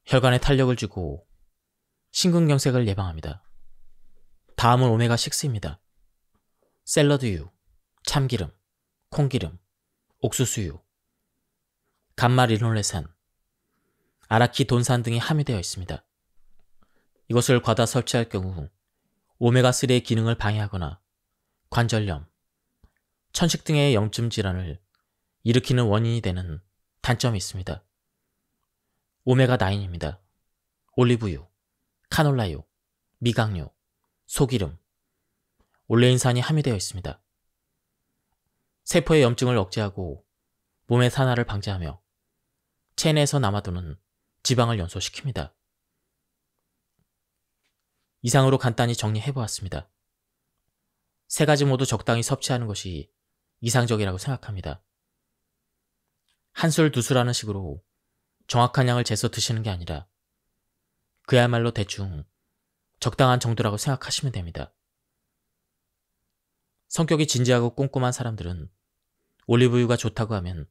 혈관에 탄력을 주고 심근경색을 예방합니다. 다음은 오메가6입니다. 샐러드유, 참기름, 콩기름, 옥수수유, 감마리놀레산, 아라키돈산 등이 함유되어 있습니다. 이것을 과다 섭취할 경우 오메가3의 기능을 방해하거나 관절염, 천식 등의 염증 질환을 일으키는 원인이 되는 단점이 있습니다. 오메가9입니다. 올리브유, 카놀라유, 미각류, 소기름, 올레인산이 함유되어 있습니다. 세포의 염증을 억제하고 몸의 산화를 방지하며 체내에서 남아도는 지방을 연소시킵니다. 이상으로 간단히 정리해보았습니다. 세 가지 모두 적당히 섭취하는 것이 이상적이라고 생각합니다. 한 술, 두 술하는 식으로 정확한 양을 재서 드시는 게 아니라 그야말로 대충 적당한 정도라고 생각하시면 됩니다. 성격이 진지하고 꼼꼼한 사람들은 올리브유가 좋다고 하면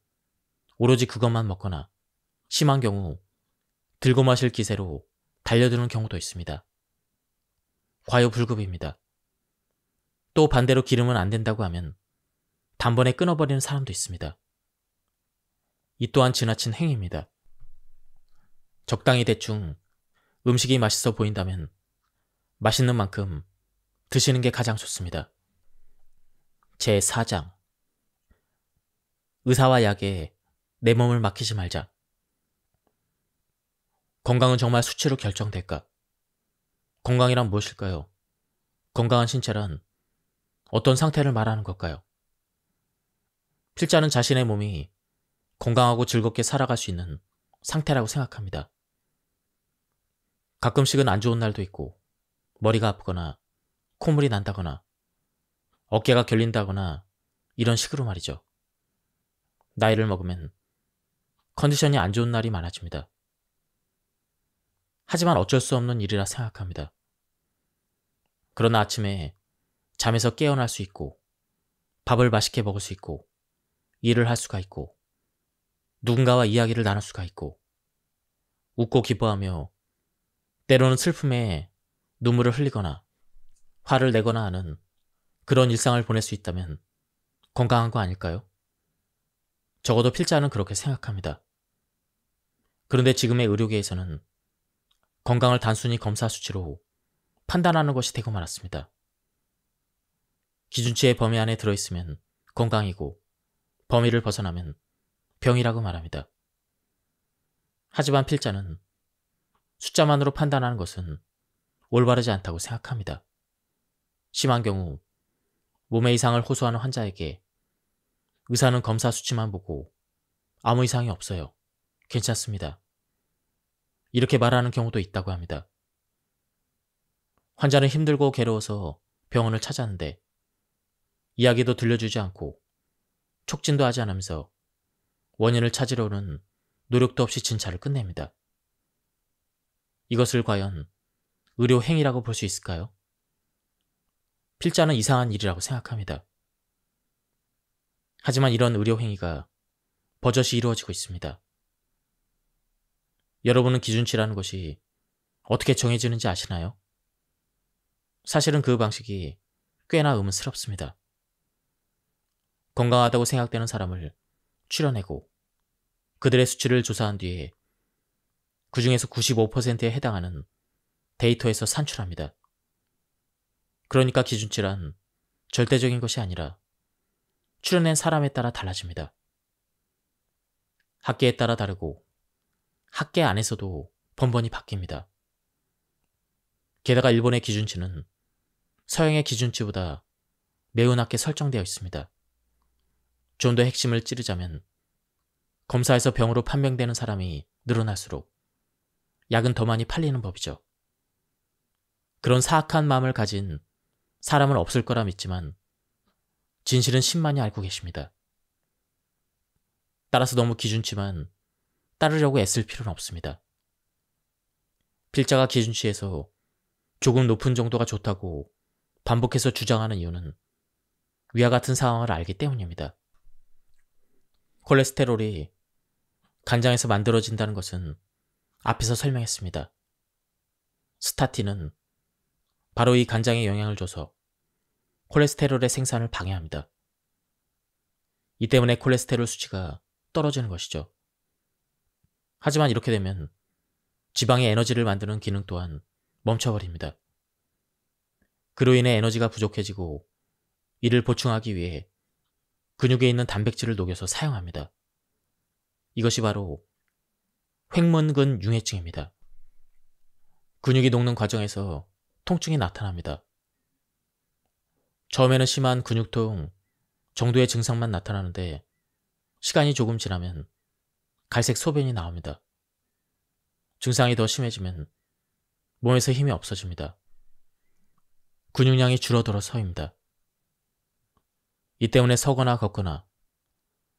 오로지 그것만 먹거나 심한 경우 들고 마실 기세로 달려드는 경우도 있습니다. 과유불급입니다. 또 반대로 기름은 안 된다고 하면 단번에 끊어버리는 사람도 있습니다. 이 또한 지나친 행위입니다. 적당히 대충 음식이 맛있어 보인다면 맛있는 만큼 드시는 게 가장 좋습니다. 제4장 의사와 약에 내 몸을 맡기지 말자. 건강은 정말 수치로 결정될까? 건강이란 무엇일까요? 건강한 신체란 어떤 상태를 말하는 걸까요? 필자는 자신의 몸이 건강하고 즐겁게 살아갈 수 있는 상태라고 생각합니다. 가끔씩은 안 좋은 날도 있고 머리가 아프거나 콧물이 난다거나 어깨가 결린다거나 이런 식으로 말이죠. 나이를 먹으면 컨디션이 안 좋은 날이 많아집니다. 하지만 어쩔 수 없는 일이라 생각합니다. 그러나 아침에 잠에서 깨어날 수 있고 밥을 맛있게 먹을 수 있고 일을 할 수가 있고 누군가와 이야기를 나눌 수가 있고 웃고 기뻐하며 때로는 슬픔에 눈물을 흘리거나 화를 내거나 하는 그런 일상을 보낼 수 있다면 건강한 거 아닐까요? 적어도 필자는 그렇게 생각합니다. 그런데 지금의 의료계에서는 건강을 단순히 검사 수치로 판단하는 것이 되고 말았습니다. 기준치의 범위 안에 들어있으면 건강이고 범위를 벗어나면 병이라고 말합니다. 하지만 필자는 숫자만으로 판단하는 것은 올바르지 않다고 생각합니다. 심한 경우 몸의 이상을 호소하는 환자에게 의사는 검사 수치만 보고 아무 이상이 없어요. 괜찮습니다. 이렇게 말하는 경우도 있다고 합니다. 환자는 힘들고 괴로워서 병원을 찾았는데 이야기도 들려주지 않고 촉진도 하지 않으면서 원인을 찾으려는 노력도 없이 진찰을 끝냅니다. 이것을 과연 의료 행위라고 볼 수 있을까요? 필자는 이상한 일이라고 생각합니다. 하지만 이런 의료 행위가 버젓이 이루어지고 있습니다. 여러분은 기준치라는 것이 어떻게 정해지는지 아시나요? 사실은 그 방식이 꽤나 의문스럽습니다. 건강하다고 생각되는 사람을 추려내고 그들의 수치를 조사한 뒤에 그 중에서 95%에 해당하는 데이터에서 산출합니다. 그러니까 기준치란 절대적인 것이 아니라 추려낸 사람에 따라 달라집니다. 학계에 따라 다르고 학계 안에서도 번번이 바뀝니다. 게다가 일본의 기준치는 서양의 기준치보다 매우 낮게 설정되어 있습니다. 좀 더 핵심을 찌르자면 검사에서 병으로 판명되는 사람이 늘어날수록 약은 더 많이 팔리는 법이죠. 그런 사악한 마음을 가진 사람은 없을 거라 믿지만 진실은 신만이 알고 계십니다. 따라서 너무 기준치만 따르려고 애쓸 필요는 없습니다. 필자가 기준치에서 조금 높은 정도가 좋다고 반복해서 주장하는 이유는 위와 같은 상황을 알기 때문입니다. 콜레스테롤이 간장에서 만들어진다는 것은 앞에서 설명했습니다. 스타틴은 바로 이 간장에 영향을 줘서 콜레스테롤의 생산을 방해합니다. 이 때문에 콜레스테롤 수치가 떨어지는 것이죠. 하지만 이렇게 되면 지방의 에너지를 만드는 기능 또한 멈춰버립니다. 그로 인해 에너지가 부족해지고 이를 보충하기 위해 근육에 있는 단백질을 녹여서 사용합니다. 이것이 바로 횡문근 융해증입니다. 근육이 녹는 과정에서 통증이 나타납니다. 처음에는 심한 근육통 정도의 증상만 나타나는데 시간이 조금 지나면 갈색 소변이 나옵니다. 증상이 더 심해지면 몸에서 힘이 없어집니다. 근육량이 줄어들어 서입니다. 이 때문에 서거나 걷거나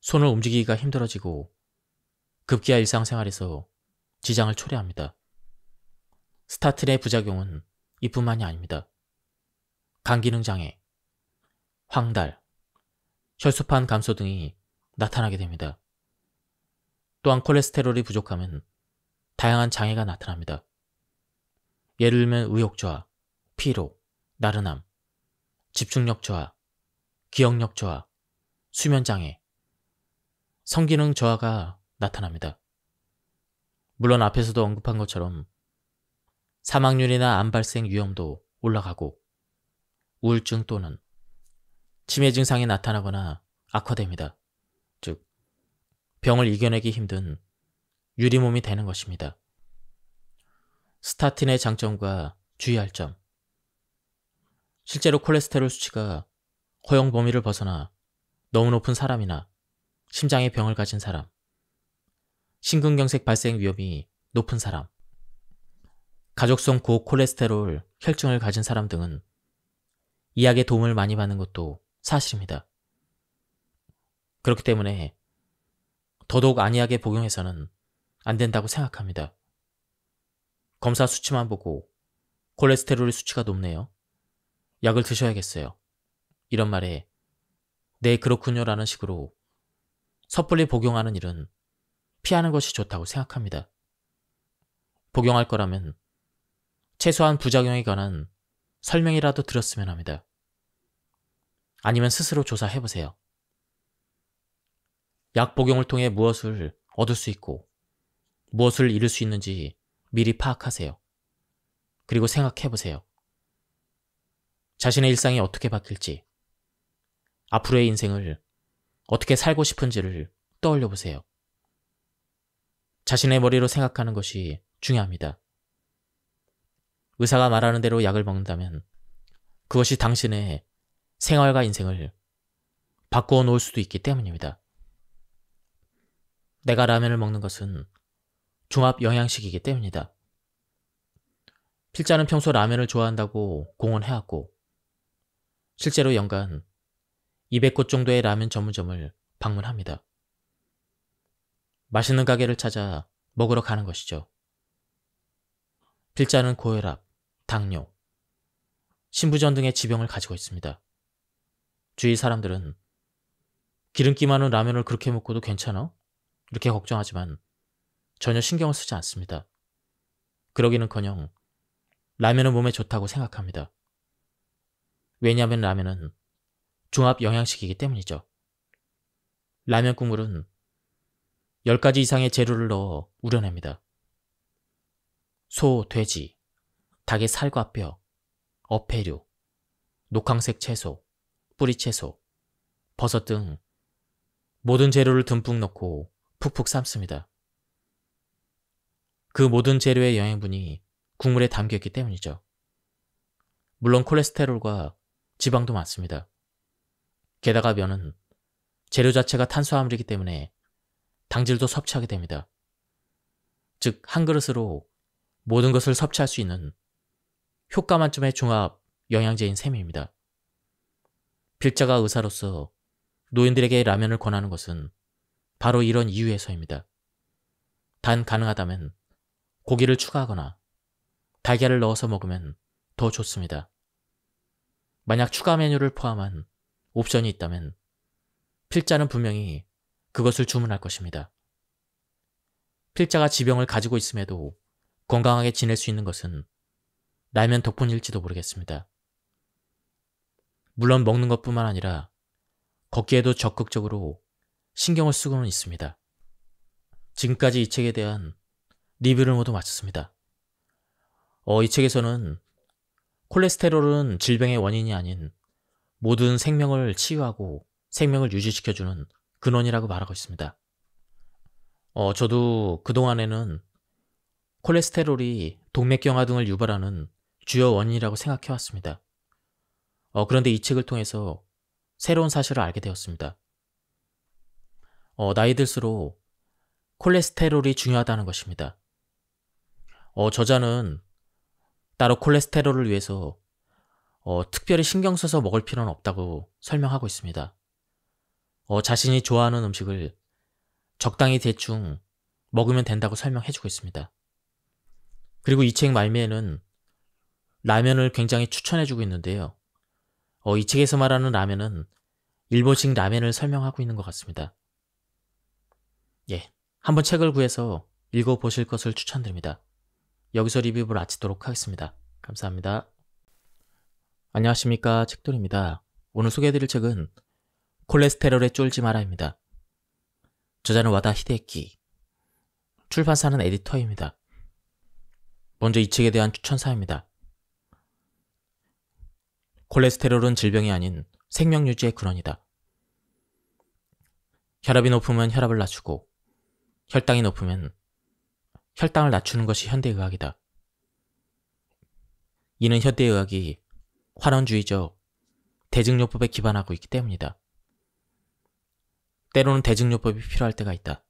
손을 움직이기가 힘들어지고 급기야 일상생활에서 지장을 초래합니다. 스타틴의 부작용은 이뿐만이 아닙니다. 간기능장애, 황달, 혈소판 감소 등이 나타나게 됩니다. 또한 콜레스테롤이 부족하면 다양한 장애가 나타납니다. 예를 들면 의욕 저하, 피로, 나른함, 집중력 저하, 기억력 저하, 수면 장애, 성기능 저하가 나타납니다. 물론 앞에서도 언급한 것처럼 사망률이나 암 발생 위험도 올라가고 우울증 또는 치매 증상이 나타나거나 악화됩니다. 즉, 병을 이겨내기 힘든 유리몸이 되는 것입니다. 스타틴의 장점과 주의할 점. 실제로 콜레스테롤 수치가 허용 범위를 벗어나 너무 높은 사람이나 심장의 병을 가진 사람, 심근경색 발생 위험이 높은 사람, 가족성 고콜레스테롤 혈증을 가진 사람 등은 이 약의 도움을 많이 받는 것도 사실입니다. 그렇기 때문에 더더욱 안이하게 복용해서는 안 된다고 생각합니다. 검사 수치만 보고 콜레스테롤 수치가 높네요. 약을 드셔야겠어요. 이런 말에 네 그렇군요 라는 식으로 섣불리 복용하는 일은 피하는 것이 좋다고 생각합니다. 복용할 거라면 최소한 부작용에 관한 설명이라도 들었으면 합니다. 아니면 스스로 조사해보세요. 약 복용을 통해 무엇을 얻을 수 있고 무엇을 잃을 수 있는지 미리 파악하세요. 그리고 생각해보세요. 자신의 일상이 어떻게 바뀔지, 앞으로의 인생을 어떻게 살고 싶은지를 떠올려 보세요. 자신의 머리로 생각하는 것이 중요합니다. 의사가 말하는 대로 약을 먹는다면 그것이 당신의 생활과 인생을 바꾸어 놓을 수도 있기 때문입니다. 내가 라면을 먹는 것은 종합 영양식이기 때문이다. 필자는 평소 라면을 좋아한다고 공언해왔고 실제로 연간 200곳 정도의 라면 전문점을 방문합니다. 맛있는 가게를 찾아 먹으러 가는 것이죠. 필자는 고혈압, 당뇨, 신부전 등의 지병을 가지고 있습니다. 주위 사람들은 기름기 많은 라면을 그렇게 먹고도 괜찮아? 이렇게 걱정하지만 전혀 신경을 쓰지 않습니다. 그러기는커녕 라면은 몸에 좋다고 생각합니다. 왜냐하면 라면은 종합 영양식이기 때문이죠. 라면 국물은 10가지 이상의 재료를 넣어 우려냅니다. 소, 돼지, 닭의 살과 뼈, 어패류, 녹황색 채소, 뿌리채소, 버섯 등 모든 재료를 듬뿍 넣고 푹푹 삶습니다. 그 모든 재료의 영양분이 국물에 담겨있기 때문이죠. 물론 콜레스테롤과 지방도 많습니다. 게다가 면은 재료 자체가 탄수화물이기 때문에 당질도 섭취하게 됩니다. 즉, 한 그릇으로 모든 것을 섭취할 수 있는 효과 만점의 종합 영양제인 셈입니다. 필자가 의사로서 노인들에게 라면을 권하는 것은 바로 이런 이유에서입니다. 단 가능하다면 고기를 추가하거나 달걀을 넣어서 먹으면 더 좋습니다. 만약 추가 메뉴를 포함한 옵션이 있다면 필자는 분명히 그것을 주문할 것입니다. 필자가 지병을 가지고 있음에도 건강하게 지낼 수 있는 것은 라면 덕분일지도 모르겠습니다. 물론 먹는 것뿐만 아니라 걷기에도 적극적으로 신경을 쓰고는 있습니다. 지금까지 이 책에 대한 리뷰를 모두 마쳤습니다. 이 책에서는 콜레스테롤은 질병의 원인이 아닌 모든 생명을 치유하고 생명을 유지시켜주는 근원이라고 말하고 있습니다. 저도 그동안에는 콜레스테롤이 동맥경화 등을 유발하는 주요 원인이라고 생각해왔습니다. 그런데 이 책을 통해서 새로운 사실을 알게 되었습니다. 나이 들수록 콜레스테롤이 중요하다는 것입니다. 저자는 따로 콜레스테롤을 위해서 특별히 신경 써서 먹을 필요는 없다고 설명하고 있습니다. 자신이 좋아하는 음식을 적당히 대충 먹으면 된다고 설명해주고 있습니다. 그리고 이 책 말미에는 라면을 굉장히 추천해주고 있는데요. 이 책에서 말하는 라면은 일본식 라면을 설명하고 있는 것 같습니다. 한번 책을 구해서 읽어보실 것을 추천드립니다. 여기서 리뷰를 마치도록 하겠습니다. 감사합니다. 안녕하십니까, 책돌입니다. 오늘 소개해드릴 책은 콜레스테롤에 쫄지 마라입니다. 저자는 와다 히데키, 출판사는 에디터입니다. 먼저 이 책에 대한 추천사입니다. 콜레스테롤은 질병이 아닌 생명 유지의 근원이다. 혈압이 높으면 혈압을 낮추고 혈당이 높으면 혈당을 낮추는 것이 현대의학이다. 이는 현대의학이 환원주의적 대증요법에 기반하고 있기 때문이다. 때로는 대증요법이 필요할 때가 있다.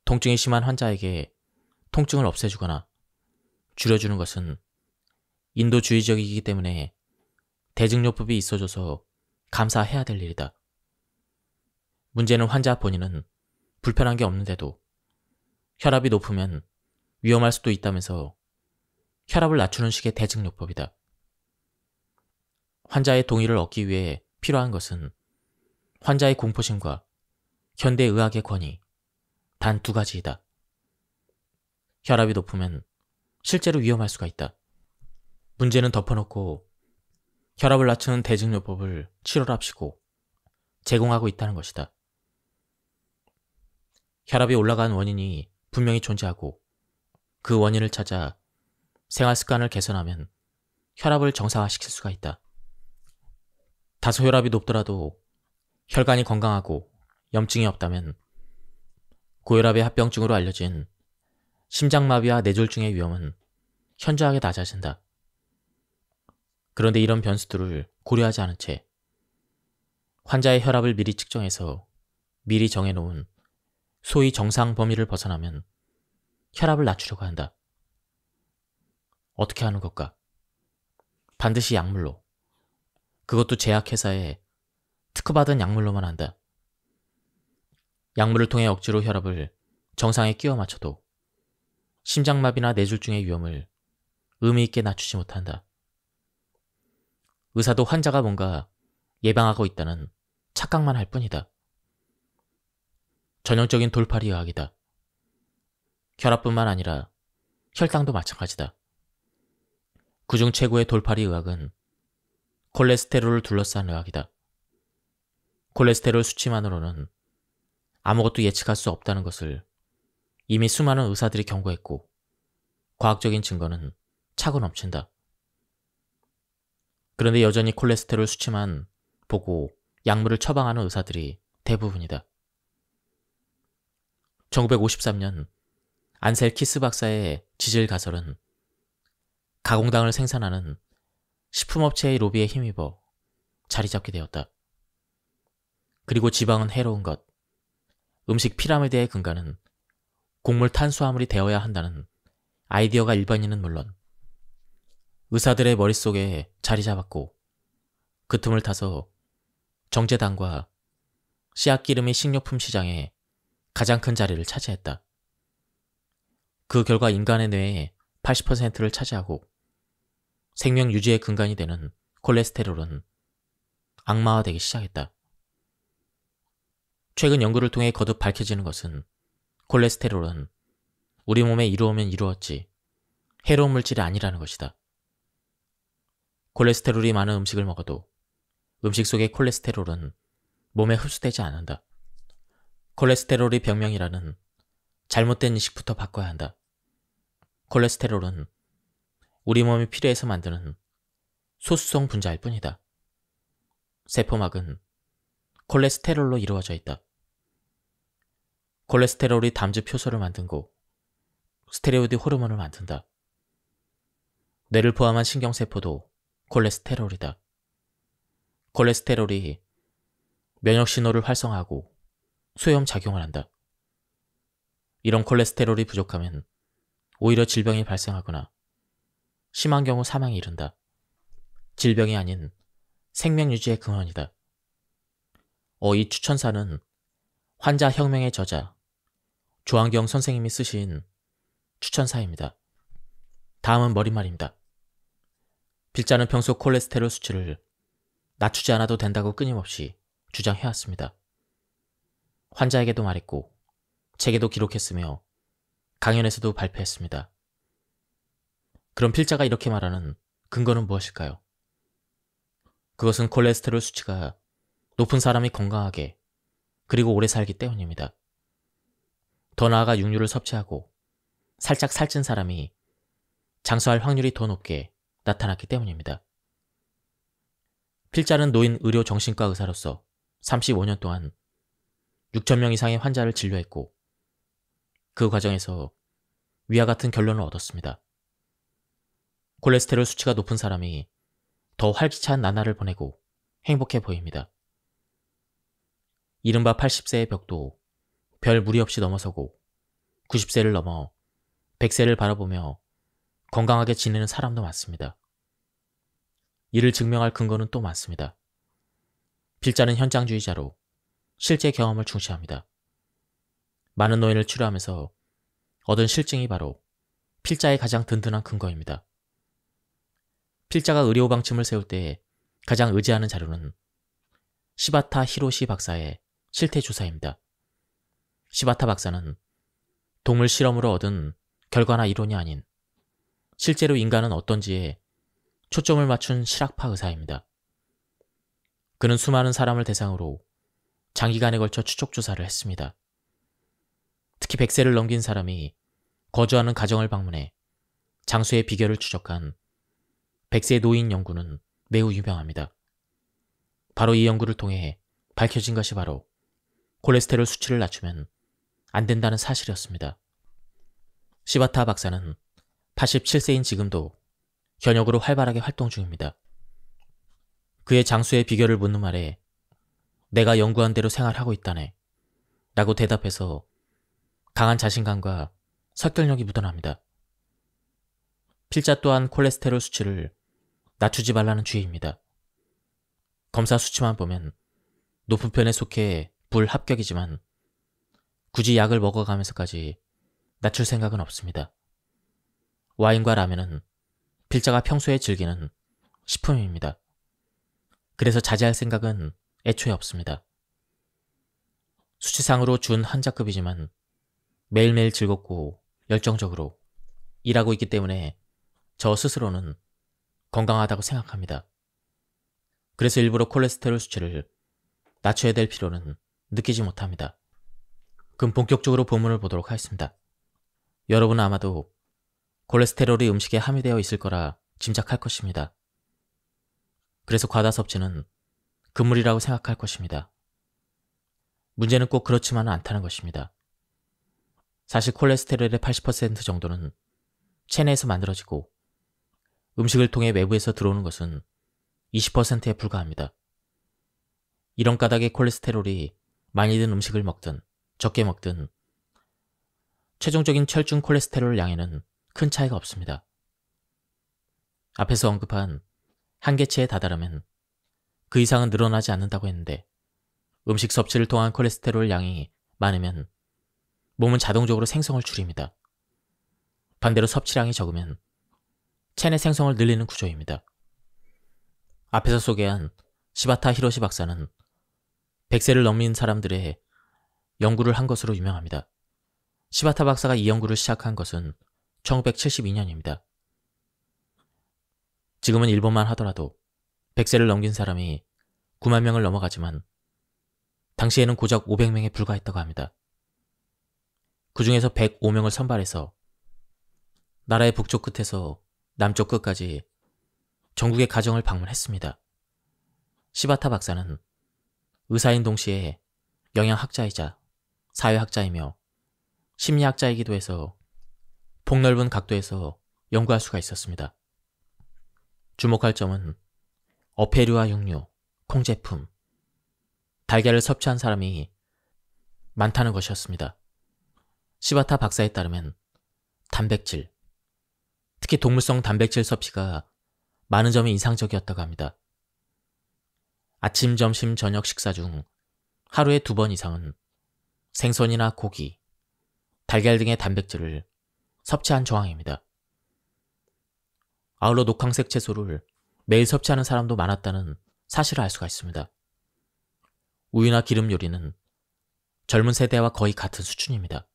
통증이 심한 환자에게 통증을 없애주거나 줄여주는 것은 인도주의적이기 때문에 대증요법이 있어줘서 감사해야 될 일이다. 문제는 환자 본인은 불편한 게 없는데도 혈압이 높으면 위험할 수도 있다면서 혈압을 낮추는 식의 대증요법이다. 환자의 동의를 얻기 위해 필요한 것은 환자의 공포심과 현대의학의 권위, 단 2가지이다. 혈압이 높으면 실제로 위험할 수가 있다. 문제는 덮어놓고 혈압을 낮추는 대증요법을 치료랍시고 제공하고 있다는 것이다. 혈압이 올라간 원인이 분명히 존재하고 그 원인을 찾아 생활 습관을 개선하면 혈압을 정상화시킬 수가 있다. 다소 혈압이 높더라도 혈관이 건강하고 염증이 없다면 고혈압의 합병증으로 알려진 심장마비와 뇌졸중의 위험은 현저하게 낮아진다. 그런데 이런 변수들을 고려하지 않은 채 환자의 혈압을 미리 측정해서 미리 정해놓은 소위 정상 범위를 벗어나면 혈압을 낮추려고 한다. 어떻게 하는 걸까? 반드시 약물로. 그것도 제약회사에 특허받은 약물로만 한다. 약물을 통해 억지로 혈압을 정상에 끼워 맞춰도 심장마비나 뇌졸중의 위험을 의미 있게 낮추지 못한다. 의사도 환자가 뭔가 예방하고 있다는 착각만 할 뿐이다. 전형적인 돌팔이 의학이다. 혈압뿐만 아니라 혈당도 마찬가지다. 그중 최고의 돌팔이 의학은 콜레스테롤을 둘러싼 의학이다. 콜레스테롤 수치만으로는 아무것도 예측할 수 없다는 것을 이미 수많은 의사들이 경고했고 과학적인 증거는 차고 넘친다. 그런데 여전히 콜레스테롤 수치만 보고 약물을 처방하는 의사들이 대부분이다. 1953년 안셀 키스 박사의 지질 가설은 가공당을 생산하는 식품업체의 로비에 힘입어 자리 잡게 되었다. 그리고 지방은 해로운 것, 음식 피라미드의 근간은 곡물 탄수화물이 되어야 한다는 아이디어가 일반인은 물론 의사들의 머릿속에 자리 잡았고 그 틈을 타서 정제당과 씨앗기름이 식료품 시장에 가장 큰 자리를 차지했다. 그 결과 인간의 뇌의 80%를 차지하고 생명 유지의 근간이 되는 콜레스테롤은 악마화되기 시작했다. 최근 연구를 통해 거듭 밝혀지는 것은 콜레스테롤은 우리 몸에 이루어면 이루었지 해로운 물질이 아니라는 것이다. 콜레스테롤이 많은 음식을 먹어도 음식 속의 콜레스테롤은 몸에 흡수되지 않는다. 콜레스테롤이 병명이라는 잘못된 인식부터 바꿔야 한다. 콜레스테롤은 우리 몸이 필요해서 만드는 소수성 분자일 뿐이다. 세포막은 콜레스테롤로 이루어져 있다. 콜레스테롤이 담즙 효소를 만들고 스테로이드 호르몬을 만든다. 뇌를 포함한 신경세포도 콜레스테롤이다. 콜레스테롤이 면역신호를 활성화하고 소염작용을 한다. 이런 콜레스테롤이 부족하면 오히려 질병이 발생하거나 심한 경우 사망에 이른다. 질병이 아닌 생명유지의 근원이다. 이 추천사는 환자 혁명의 저자 조한경 선생님이 쓰신 추천사입니다. 다음은 머릿말입니다. 필자는 평소 콜레스테롤 수치를 낮추지 않아도 된다고 끊임없이 주장해왔습니다. 환자에게도 말했고 책에도 기록했으며 강연에서도 발표했습니다. 그럼 필자가 이렇게 말하는 근거는 무엇일까요? 그것은 콜레스테롤 수치가 높은 사람이 건강하게 그리고 오래 살기 때문입니다. 더 나아가 육류를 섭취하고 살짝 살찐 사람이 장수할 확률이 더 높게 나타났기 때문입니다. 필자는 노인 의료정신과 의사로서 35년 동안 6,000명 이상의 환자를 진료했고 그 과정에서 위와 같은 결론을 얻었습니다. 콜레스테롤 수치가 높은 사람이 더 활기찬 나날을 보내고 행복해 보입니다. 이른바 80세의 벽도 별 무리 없이 넘어서고 90세를 넘어 100세를 바라보며 건강하게 지내는 사람도 많습니다. 이를 증명할 근거는 또 많습니다. 필자는 현장주의자로 실제 경험을 중시합니다. 많은 노인을 치료하면서 얻은 실증이 바로 필자의 가장 든든한 근거입니다. 필자가 의료 방침을 세울 때 가장 의지하는 자료는 시바타 히로시 박사의 실태조사입니다. 시바타 박사는 동물 실험으로 얻은 결과나 이론이 아닌 실제로 인간은 어떤지에 초점을 맞춘 실학파 의사입니다. 그는 수많은 사람을 대상으로 장기간에 걸쳐 추적조사를 했습니다. 특히 100세를 넘긴 사람이 거주하는 가정을 방문해 장수의 비결을 추적한 백세 노인 연구는 매우 유명합니다. 바로 이 연구를 통해 밝혀진 것이 바로 콜레스테롤 수치를 낮추면 안 된다는 사실이었습니다. 시바타 박사는 87세인 지금도 현역으로 활발하게 활동 중입니다. 그의 장수의 비결을 묻는 말에 내가 연구한 대로 생활하고 있다네 라고 대답해서 강한 자신감과 설득력이 묻어납니다. 필자 또한 콜레스테롤 수치를 낮추지 말라는 주의입니다. 검사 수치만 보면 높은 편에 속해 불합격이지만 굳이 약을 먹어가면서까지 낮출 생각은 없습니다. 와인과 라면은 필자가 평소에 즐기는 식품입니다. 그래서 자제할 생각은 애초에 없습니다. 수치상으로 준 환자급이지만 매일매일 즐겁고 열정적으로 일하고 있기 때문에 저 스스로는 건강하다고 생각합니다. 그래서 일부러 콜레스테롤 수치를 낮춰야 될 필요는 느끼지 못합니다. 그럼 본격적으로 본문을 보도록 하겠습니다. 여러분은 아마도 콜레스테롤이 음식에 함유되어 있을 거라 짐작할 것입니다. 그래서 과다 섭취는 금물이라고 생각할 것입니다. 문제는 꼭 그렇지만은 않다는 것입니다. 사실 콜레스테롤의 80% 정도는 체내에서 만들어지고 음식을 통해 외부에서 들어오는 것은 20%에 불과합니다. 이런 까닭에 콜레스테롤이 많이 든 음식을 먹든 적게 먹든 최종적인 혈중 콜레스테롤 양에는 큰 차이가 없습니다. 앞에서 언급한 한계치에 다다르면 그 이상은 늘어나지 않는다고 했는데 음식 섭취를 통한 콜레스테롤 양이 많으면 몸은 자동적으로 생성을 줄입니다. 반대로 섭취량이 적으면 체내 생성을 늘리는 구조입니다. 앞에서 소개한 시바타 히로시 박사는 100세를 넘긴 사람들의 연구를 한 것으로 유명합니다. 시바타 박사가 이 연구를 시작한 것은 1972년입니다. 지금은 일본만 하더라도 100세를 넘긴 사람이 9만 명을 넘어가지만 당시에는 고작 500명에 불과했다고 합니다. 그 중에서 105명을 선발해서 나라의 북쪽 끝에서 남쪽 끝까지 전국의 가정을 방문했습니다. 시바타 박사는 의사인 동시에 영양학자이자 사회학자이며 심리학자이기도 해서 폭넓은 각도에서 연구할 수가 있었습니다. 주목할 점은 어패류와 육류, 콩제품, 달걀을 섭취한 사람이 많다는 것이었습니다. 시바타 박사에 따르면 단백질, 특히 동물성 단백질 섭취가 많은 점이 인상적이었다고 합니다. 아침, 점심, 저녁 식사 중 하루에 2번 이상은 생선이나 고기, 달걀 등의 단백질을 섭취한 정황입니다. 아울러 녹황색 채소를 매일 섭취하는 사람도 많았다는 사실을 알 수가 있습니다. 우유나 기름 요리는 젊은 세대와 거의 같은 수준입니다.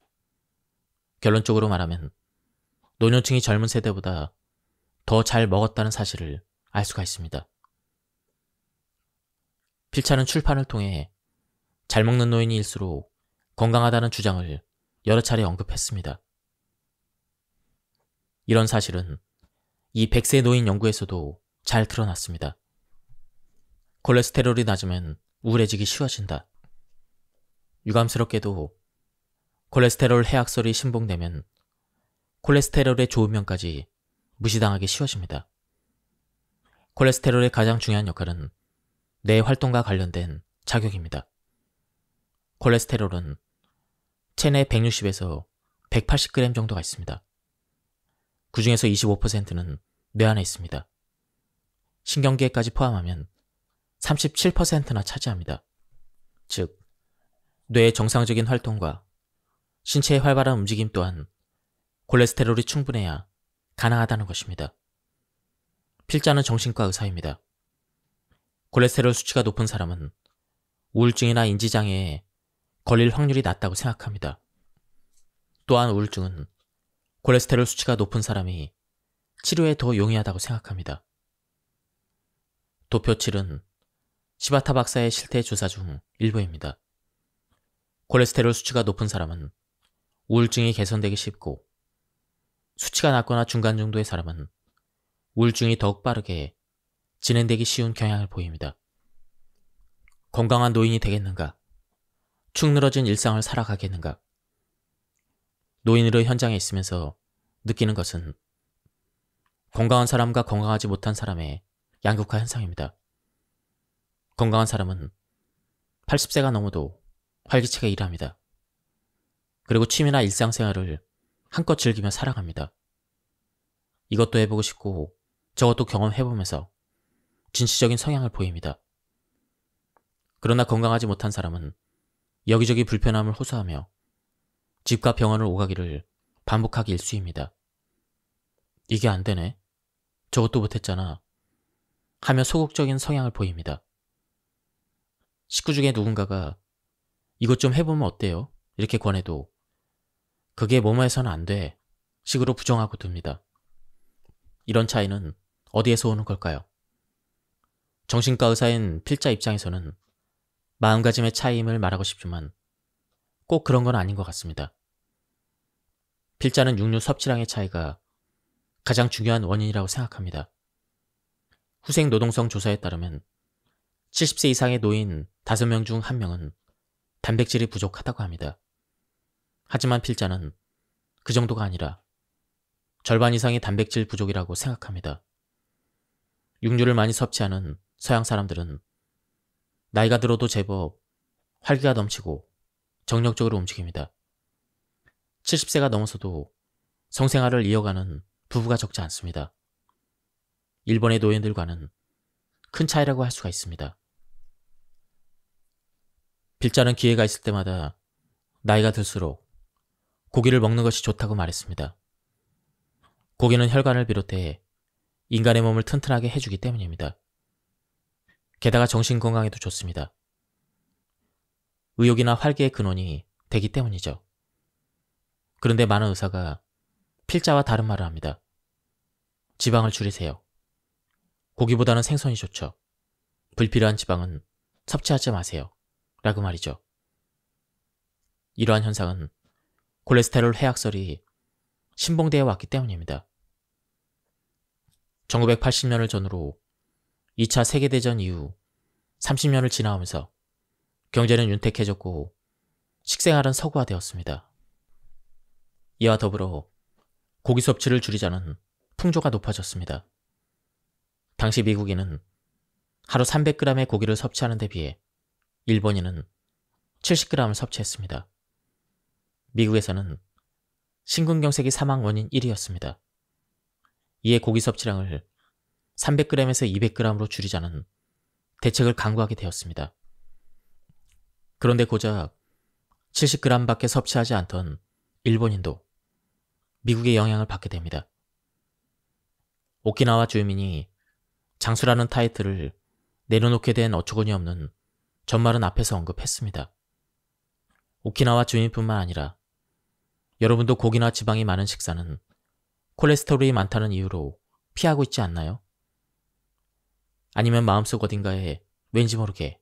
결론적으로 말하면 노년층이 젊은 세대보다 더 잘 먹었다는 사실을 알 수가 있습니다. 필차는 출판을 통해 잘 먹는 노인일수록 건강하다는 주장을 여러 차례 언급했습니다. 이런 사실은 이 100세 노인 연구에서도 잘 드러났습니다. 콜레스테롤이 낮으면 우울해지기 쉬워진다. 유감스럽게도 콜레스테롤 해악설이 신봉되면 콜레스테롤의 좋은 면까지 무시당하기 쉬워집니다. 콜레스테롤의 가장 중요한 역할은 뇌 활동과 관련된 자극입니다. 콜레스테롤은 체내 160에서 180g 정도가 있습니다. 그 중에서 25%는 뇌 안에 있습니다. 신경계까지 포함하면 37%나 차지합니다. 즉, 뇌의 정상적인 활동과 신체의 활발한 움직임 또한 콜레스테롤이 충분해야 가능하다는 것입니다. 필자는 정신과 의사입니다. 콜레스테롤 수치가 높은 사람은 우울증이나 인지장애에 걸릴 확률이 낮다고 생각합니다. 또한 우울증은 콜레스테롤 수치가 높은 사람이 치료에 더 용이하다고 생각합니다. 도표 7은 시바타 박사의 실태 조사 중 일부입니다. 콜레스테롤 수치가 높은 사람은 우울증이 개선되기 쉽고 수치가 낮거나 중간 정도의 사람은 우울증이 더욱 빠르게 진행되기 쉬운 경향을 보입니다. 건강한 노인이 되겠는가? 축 늘어진 일상을 살아가겠는가? 노인으로 현장에 있으면서 느끼는 것은 건강한 사람과 건강하지 못한 사람의 양극화 현상입니다. 건강한 사람은 80세가 넘어도 활기차게 일합니다. 그리고 취미나 일상생활을 한껏 즐기며 살아갑니다. 이것도 해보고 싶고 저것도 경험해보면서 진취적인 성향을 보입니다. 그러나 건강하지 못한 사람은 여기저기 불편함을 호소하며 집과 병원을 오가기를 반복하기 일쑤입니다. 이게 안 되네. 저것도 못했잖아. 하며 소극적인 성향을 보입니다. 식구 중에 누군가가 이것 좀 해보면 어때요? 이렇게 권해도 그게 뭐뭐 해서는 안 돼. 식으로 부정하고 듭니다. 이런 차이는 어디에서 오는 걸까요? 정신과 의사인 필자 입장에서는 마음가짐의 차이임을 말하고 싶지만 꼭 그런 건 아닌 것 같습니다. 필자는 육류 섭취량의 차이가 가장 중요한 원인이라고 생각합니다. 후생 노동성 조사에 따르면 70세 이상의 노인 5명 중 1명은 단백질이 부족하다고 합니다. 하지만 필자는 그 정도가 아니라 절반 이상이 단백질 부족이라고 생각합니다. 육류를 많이 섭취하는 서양 사람들은 나이가 들어도 제법 활기가 넘치고 정력적으로 움직입니다. 70세가 넘어서도 성생활을 이어가는 부부가 적지 않습니다. 일본의 노인들과는 큰 차이라고 할 수가 있습니다. 필자는 기회가 있을 때마다 나이가 들수록 고기를 먹는 것이 좋다고 말했습니다. 고기는 혈관을 비롯해 인간의 몸을 튼튼하게 해주기 때문입니다. 게다가 정신건강에도 좋습니다. 의욕이나 활기의 근원이 되기 때문이죠. 그런데 많은 의사가 필자와 다른 말을 합니다. 지방을 줄이세요. 고기보다는 생선이 좋죠. 불필요한 지방은 섭취하지 마세요. 라고 말이죠. 이러한 현상은 콜레스테롤 해악설이 신봉되어 왔기 때문입니다. 1980년을 전후로 2차 세계대전 이후 30년을 지나오면서 경제는 윤택해졌고 식생활은 서구화되었습니다. 이와 더불어 고기 섭취를 줄이자는 풍조가 높아졌습니다. 당시 미국인은 하루 300g의 고기를 섭취하는 데 비해 일본인은 70g을 섭취했습니다. 미국에서는 심근경색이 사망 원인 1위였습니다. 이에 고기 섭취량을 300g에서 200g으로 줄이자는 대책을 강구하게 되었습니다. 그런데 고작 70g밖에 섭취하지 않던 일본인도 미국의 영향을 받게 됩니다. 오키나와 주민이 장수라는 타이틀을 내려놓게 된 어처구니 없는 전말은 앞에서 언급했습니다. 오키나와 주민뿐만 아니라 여러분도 고기나 지방이 많은 식사는 콜레스테롤이 많다는 이유로 피하고 있지 않나요? 아니면 마음속 어딘가에 왠지 모르게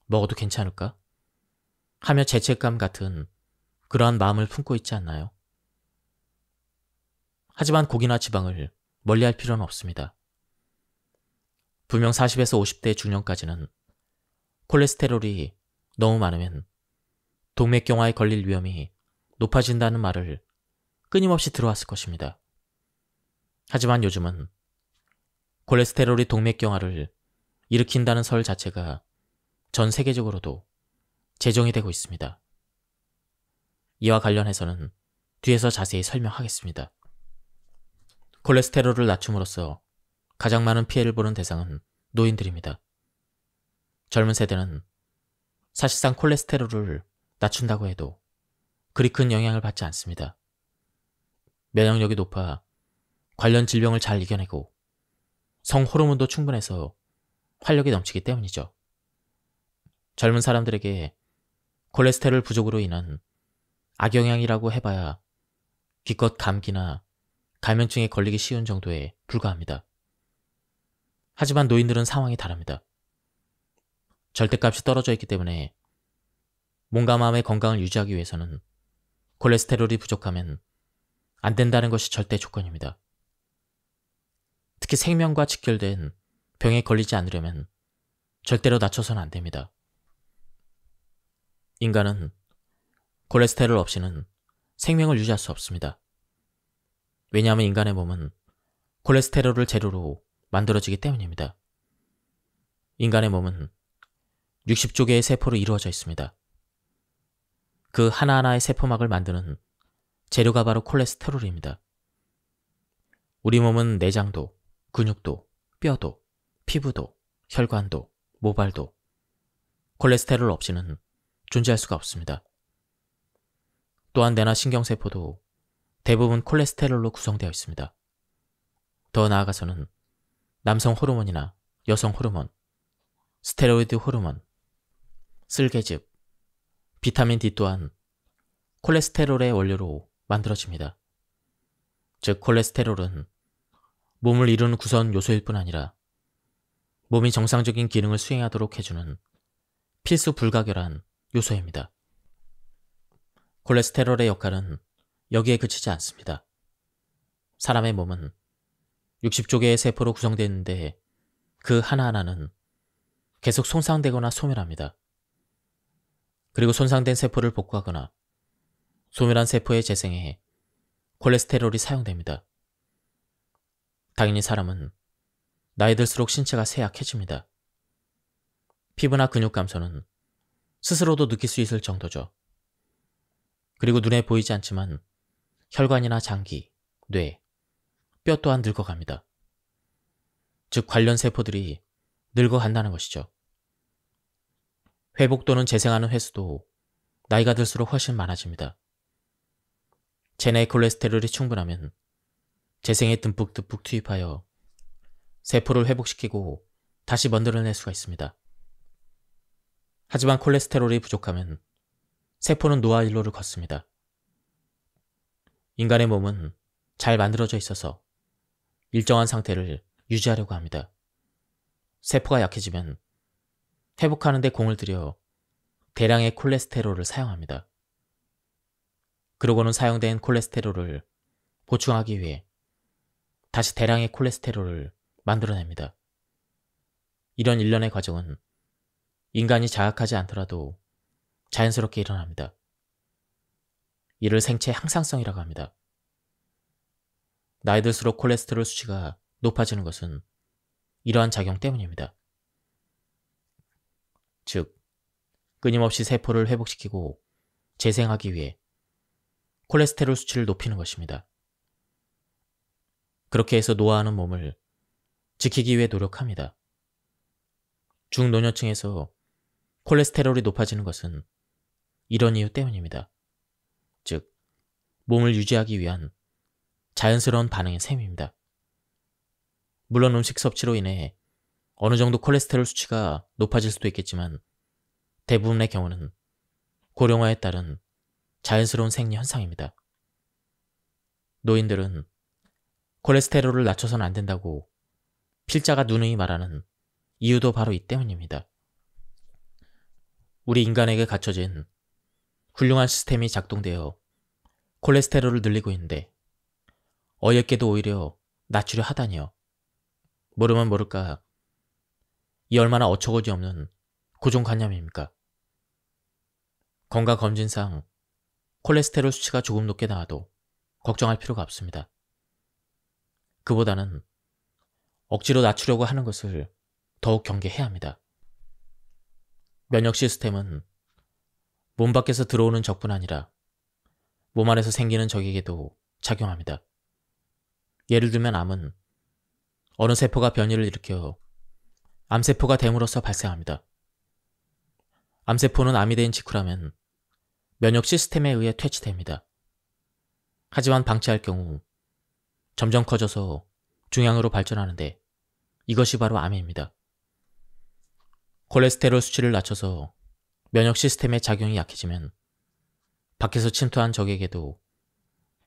먹어도 괜찮을까? 하며 죄책감 같은 그러한 마음을 품고 있지 않나요? 하지만 고기나 지방을 멀리할 필요는 없습니다. 분명 40에서 50대 중년까지는 콜레스테롤이 너무 많으면 동맥경화에 걸릴 위험이 높아진다는 말을 끊임없이 들어왔을 것입니다. 하지만 요즘은 콜레스테롤이 동맥경화를 일으킨다는 설 자체가 전 세계적으로도 제정이 되고 있습니다. 이와 관련해서는 뒤에서 자세히 설명하겠습니다. 콜레스테롤을 낮춤으로써 가장 많은 피해를 보는 대상은 노인들입니다. 젊은 세대는 사실상 콜레스테롤을 낮춘다고 해도 그리 큰 영향을 받지 않습니다. 면역력이 높아 관련 질병을 잘 이겨내고 성호르몬도 충분해서 활력이 넘치기 때문이죠. 젊은 사람들에게 콜레스테롤 부족으로 인한 악영향이라고 해봐야 기껏 감기나 감염증에 걸리기 쉬운 정도에 불과합니다. 하지만 노인들은 상황이 다릅니다. 절대값이 떨어져 있기 때문에 몸과 마음의 건강을 유지하기 위해서는 콜레스테롤이 부족하면 안 된다는 것이 절대 조건입니다. 특히 생명과 직결된 병에 걸리지 않으려면 절대로 낮춰서는 안 됩니다. 인간은 콜레스테롤 없이는 생명을 유지할 수 없습니다. 왜냐하면 인간의 몸은 콜레스테롤을 재료로 만들어지기 때문입니다. 인간의 몸은 60조 개의 세포로 이루어져 있습니다. 그 하나하나의 세포막을 만드는 재료가 바로 콜레스테롤입니다. 우리 몸은 내장도, 근육도, 뼈도, 피부도, 혈관도, 모발도 콜레스테롤 없이는 존재할 수가 없습니다. 또한 뇌나 신경세포도 대부분 콜레스테롤로 구성되어 있습니다. 더 나아가서는 남성 호르몬이나 여성 호르몬, 스테로이드 호르몬, 쓸개즙, 비타민 D 또한 콜레스테롤의 원료로 만들어집니다. 즉 콜레스테롤은 몸을 이루는 구성 요소일 뿐 아니라 몸이 정상적인 기능을 수행하도록 해주는 필수 불가결한 요소입니다. 콜레스테롤의 역할은 여기에 그치지 않습니다. 사람의 몸은 60조 개의 세포로 구성되어 있는데 그 하나하나는 계속 손상되거나 소멸합니다. 그리고 손상된 세포를 복구하거나 소멸한 세포의 재생에 콜레스테롤이 사용됩니다. 당연히 사람은 나이 들수록 신체가 쇠약해집니다. 피부나 근육 감소는 스스로도 느낄 수 있을 정도죠. 그리고 눈에 보이지 않지만 혈관이나 장기, 뇌, 뼈 또한 늙어갑니다. 즉 관련 세포들이 늙어간다는 것이죠. 회복 또는 재생하는 횟수도 나이가 들수록 훨씬 많아집니다. 체내의 콜레스테롤이 충분하면 재생에 듬뿍듬뿍 투입하여 세포를 회복시키고 다시 만들어낼 수가 있습니다. 하지만 콜레스테롤이 부족하면 세포는 노화일로를 걷습니다. 인간의 몸은 잘 만들어져 있어서 일정한 상태를 유지하려고 합니다. 세포가 약해지면 회복하는 데 공을 들여 대량의 콜레스테롤을 사용합니다. 그러고는 사용된 콜레스테롤을 보충하기 위해 다시 대량의 콜레스테롤을 만들어냅니다. 이런 일련의 과정은 인간이 자각하지 않더라도 자연스럽게 일어납니다. 이를 생체 항상성이라고 합니다. 나이 들수록 콜레스테롤 수치가 높아지는 것은 이러한 작용 때문입니다. 즉, 끊임없이 세포를 회복시키고 재생하기 위해 콜레스테롤 수치를 높이는 것입니다. 그렇게 해서 노화하는 몸을 지키기 위해 노력합니다. 중노년층에서 콜레스테롤이 높아지는 것은 이런 이유 때문입니다. 즉, 몸을 유지하기 위한 자연스러운 반응의 셈입니다. 물론 음식 섭취로 인해 어느 정도 콜레스테롤 수치가 높아질 수도 있겠지만 대부분의 경우는 고령화에 따른 자연스러운 생리 현상입니다. 노인들은 콜레스테롤을 낮춰서는 안 된다고 필자가 누누이 말하는 이유도 바로 이 때문입니다. 우리 인간에게 갖춰진 훌륭한 시스템이 작동되어 콜레스테롤을 늘리고 있는데 어이없게도 오히려 낮추려 하다니요. 모르면 모를까 이 얼마나 어처구니 없는 고정관념입니까? 건강검진상 콜레스테롤 수치가 조금 높게 나와도 걱정할 필요가 없습니다. 그보다는 억지로 낮추려고 하는 것을 더욱 경계해야 합니다. 면역 시스템은 몸 밖에서 들어오는 적뿐 아니라 몸 안에서 생기는 적에게도 작용합니다. 예를 들면 암은 어느 세포가 변이를 일으켜 암세포가 됨으로써 발생합니다. 암세포는 암이 된 직후라면 면역 시스템에 의해 퇴치됩니다. 하지만 방치할 경우 점점 커져서 중양으로 발전하는데 이것이 바로 암입니다. 콜레스테롤 수치를 낮춰서 면역 시스템의 작용이 약해지면 밖에서 침투한 적에게도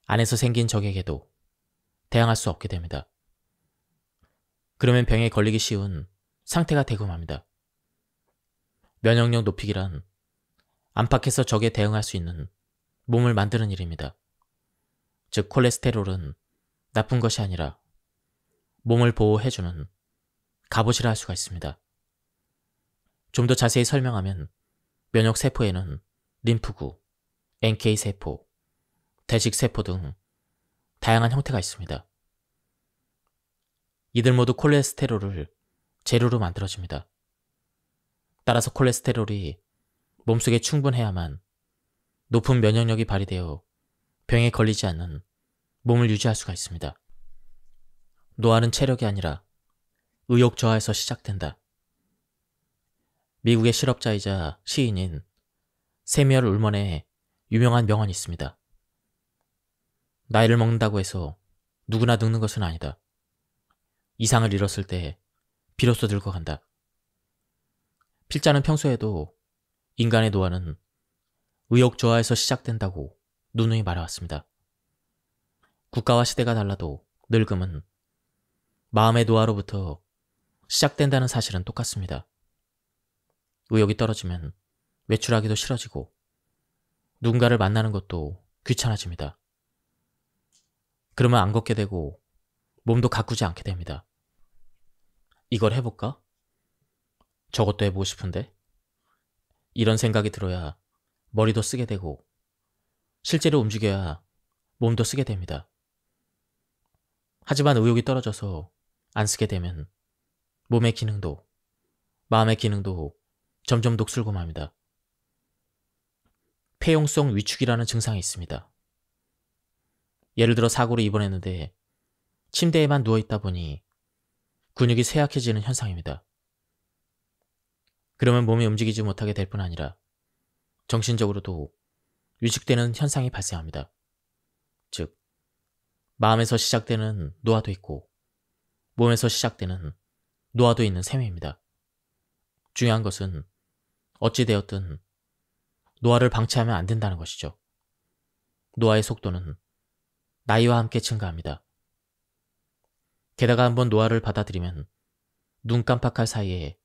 안에서 생긴 적에게도 대항할 수 없게 됩니다. 그러면 병에 걸리기 쉬운 상태가 되고 맙니다. 면역력 높이기란 안팎에서 적에 대응할 수 있는 몸을 만드는 일입니다. 즉 콜레스테롤은 나쁜 것이 아니라 몸을 보호해주는 갑옷이라 할 수가 있습니다. 좀 더 자세히 설명하면 면역세포에는 림프구, NK세포, 대식세포 등 다양한 형태가 있습니다. 이들 모두 콜레스테롤을 재료로 만들어집니다. 따라서 콜레스테롤이 몸속에 충분해야만 높은 면역력이 발휘되어 병에 걸리지 않는 몸을 유지할 수가 있습니다. 노화는 체력이 아니라 의욕 저하에서 시작된다. 미국의 실업자이자 시인인 세미얼 울먼의 유명한 명언이 있습니다. 나이를 먹는다고 해서 누구나 늙는 것은 아니다. 이상을 잃었을 때 비로소 늙어간다. 필자는 평소에도 인간의 노화는 의욕 저하에서 시작된다고 누누이 말해왔습니다. 국가와 시대가 달라도 늙음은 마음의 노화로부터 시작된다는 사실은 똑같습니다. 의욕이 떨어지면 외출하기도 싫어지고 누군가를 만나는 것도 귀찮아집니다. 그러면 안 걷게 되고 몸도 가꾸지 않게 됩니다. 이걸 해볼까? 저것도 해보고 싶은데? 이런 생각이 들어야 머리도 쓰게 되고 실제로 움직여야 몸도 쓰게 됩니다. 하지만 의욕이 떨어져서 안 쓰게 되면 몸의 기능도 마음의 기능도 점점 녹슬고 맙니다. 폐용성 위축이라는 증상이 있습니다. 예를 들어 사고로 입원했는데 침대에만 누워있다 보니 근육이 쇠약해지는 현상입니다. 그러면 몸이 움직이지 못하게 될 뿐 아니라 정신적으로도 위축되는 현상이 발생합니다. 즉, 마음에서 시작되는 노화도 있고 몸에서 시작되는 노화도 있는 셈입니다. 중요한 것은 어찌되었든 노화를 방치하면 안 된다는 것이죠. 노화의 속도는 나이와 함께 증가합니다. 게다가 한번 노화를 받아들이면 눈 깜빡할 사이에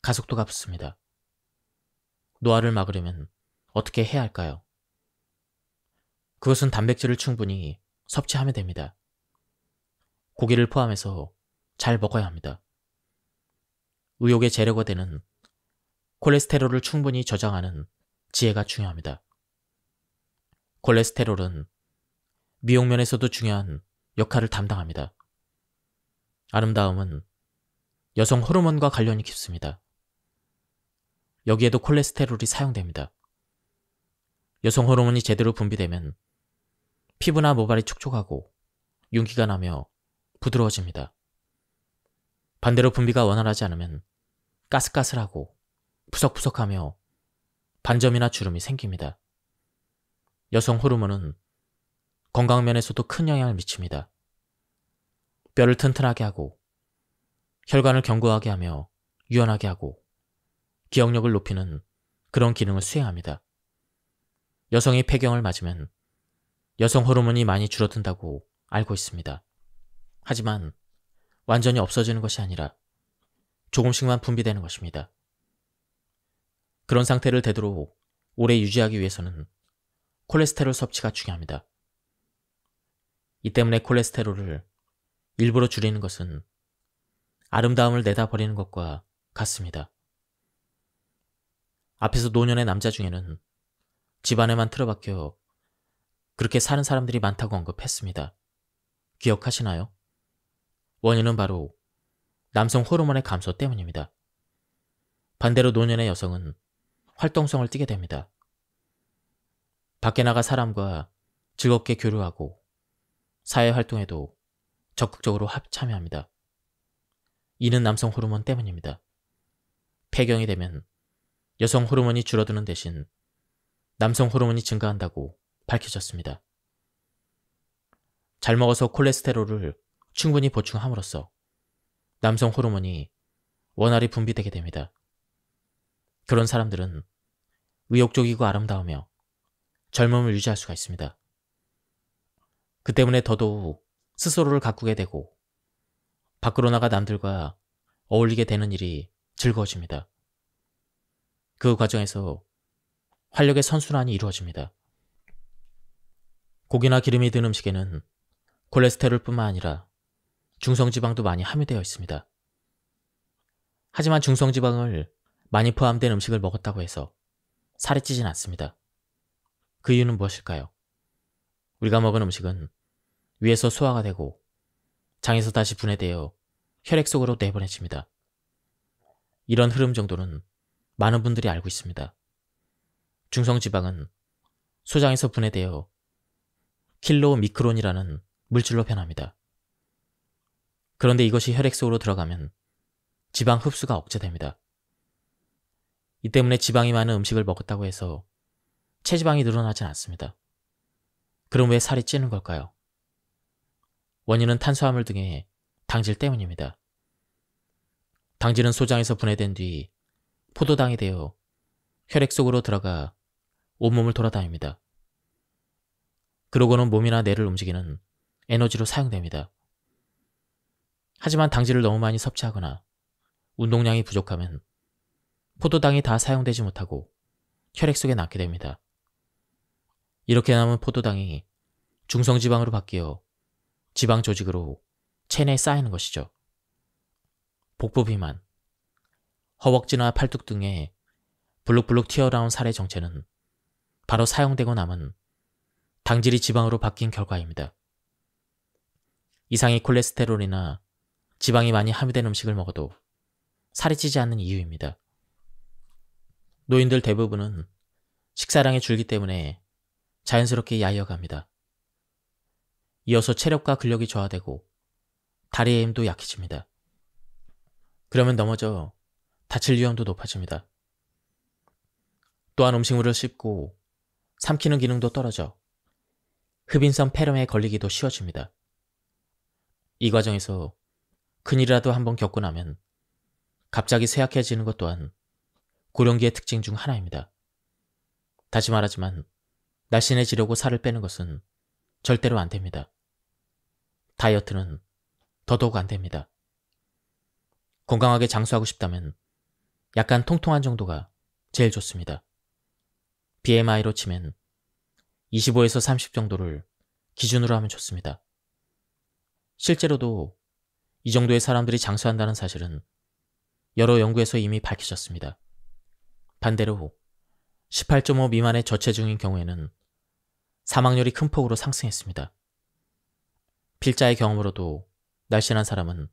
가속도가 붙습니다. 노화를 막으려면 어떻게 해야 할까요? 그것은 단백질을 충분히 섭취하면 됩니다. 고기를 포함해서 잘 먹어야 합니다. 의욕의 재료가 되는 콜레스테롤을 충분히 저장하는 지혜가 중요합니다. 콜레스테롤은 미용면에서도 중요한 역할을 담당합니다. 아름다움은 여성 호르몬과 관련이 깊습니다. 여기에도 콜레스테롤이 사용됩니다. 여성 호르몬이 제대로 분비되면 피부나 모발이 촉촉하고 윤기가 나며 부드러워집니다. 반대로 분비가 원활하지 않으면 까슬까슬하고 푸석푸석하며 반점이나 주름이 생깁니다. 여성 호르몬은 건강면에서도 큰 영향을 미칩니다. 뼈를 튼튼하게 하고 혈관을 견고하게 하며 유연하게 하고 기억력을 높이는 그런 기능을 수행합니다. 여성이 폐경을 맞으면 여성 호르몬이 많이 줄어든다고 알고 있습니다. 하지만 완전히 없어지는 것이 아니라 조금씩만 분비되는 것입니다. 그런 상태를 되도록 오래 유지하기 위해서는 콜레스테롤 섭취가 중요합니다. 이 때문에 콜레스테롤을 일부러 줄이는 것은 아름다움을 내다버리는 것과 같습니다. 앞에서 노년의 남자 중에는 집안에만 틀어박혀 그렇게 사는 사람들이 많다고 언급했습니다. 기억하시나요? 원인은 바로 남성 호르몬의 감소 때문입니다. 반대로 노년의 여성은 활동성을 띠게 됩니다. 밖에 나가 사람과 즐겁게 교류하고 사회활동에도 적극적으로 참여합니다. 이는 남성 호르몬 때문입니다. 폐경이 되면 여성 호르몬이 줄어드는 대신 남성 호르몬이 증가한다고 밝혀졌습니다. 잘 먹어서 콜레스테롤을 충분히 보충함으로써 남성 호르몬이 원활히 분비되게 됩니다. 그런 사람들은 의욕적이고 아름다우며 젊음을 유지할 수가 있습니다. 그 때문에 더더욱 스스로를 가꾸게 되고 밖으로 나가 남들과 어울리게 되는 일이 즐거워집니다. 그 과정에서 활력의 선순환이 이루어집니다. 고기나 기름이 든 음식에는 콜레스테롤뿐만 아니라 중성지방도 많이 함유되어 있습니다. 하지만 중성지방을 많이 포함된 음식을 먹었다고 해서 살이 찌진 않습니다. 그 이유는 무엇일까요? 우리가 먹은 음식은 위에서 소화가 되고 장에서 다시 분해되어 혈액 속으로 내보내집니다. 이런 흐름 정도는 많은 분들이 알고 있습니다. 중성지방은 소장에서 분해되어 킬로미크론이라는 물질로 변합니다. 그런데 이것이 혈액 속으로 들어가면 지방 흡수가 억제됩니다. 이 때문에 지방이 많은 음식을 먹었다고 해서 체지방이 늘어나진 않습니다. 그럼 왜 살이 찌는 걸까요? 원인은 탄수화물 등의 당질 때문입니다. 당질은 소장에서 분해된 뒤 포도당이 되어 혈액 속으로 들어가 온몸을 돌아다닙니다. 그러고는 몸이나 뇌를 움직이는 에너지로 사용됩니다. 하지만 당질을 너무 많이 섭취하거나 운동량이 부족하면 포도당이 다 사용되지 못하고 혈액 속에 남게 됩니다. 이렇게 남은 포도당이 중성지방으로 바뀌어 지방 조직으로 체내에 쌓이는 것이죠. 복부 비만, 허벅지나 팔뚝 등의 불룩불룩 튀어나온 살의 정체는 바로 사용되고 남은 당질이 지방으로 바뀐 결과입니다. 이상이 콜레스테롤이나 지방이 많이 함유된 음식을 먹어도 살이 찌지 않는 이유입니다. 노인들 대부분은 식사량이 줄기 때문에 자연스럽게 야위어갑니다. 이어서 체력과 근력이 저하되고 다리의 힘도 약해집니다. 그러면 넘어져 다칠 위험도 높아집니다. 또한 음식물을 씹고 삼키는 기능도 떨어져 흡인성 폐렴에 걸리기도 쉬워집니다. 이 과정에서 큰일이라도 한번 겪고 나면 갑자기 쇠약해지는 것 또한 고령기의 특징 중 하나입니다. 다시 말하지만 날씬해지려고 살을 빼는 것은 절대로 안 됩니다. 다이어트는 더더욱 안 됩니다. 건강하게 장수하고 싶다면 약간 통통한 정도가 제일 좋습니다. BMI로 치면 25에서 30 정도를 기준으로 하면 좋습니다. 실제로도 이 정도의 사람들이 장수한다는 사실은 여러 연구에서 이미 밝혀졌습니다. 반대로 18.5 미만의 저체중인 경우에는 사망률이 큰 폭으로 상승했습니다. 필자의 경험으로도 날씬한 사람은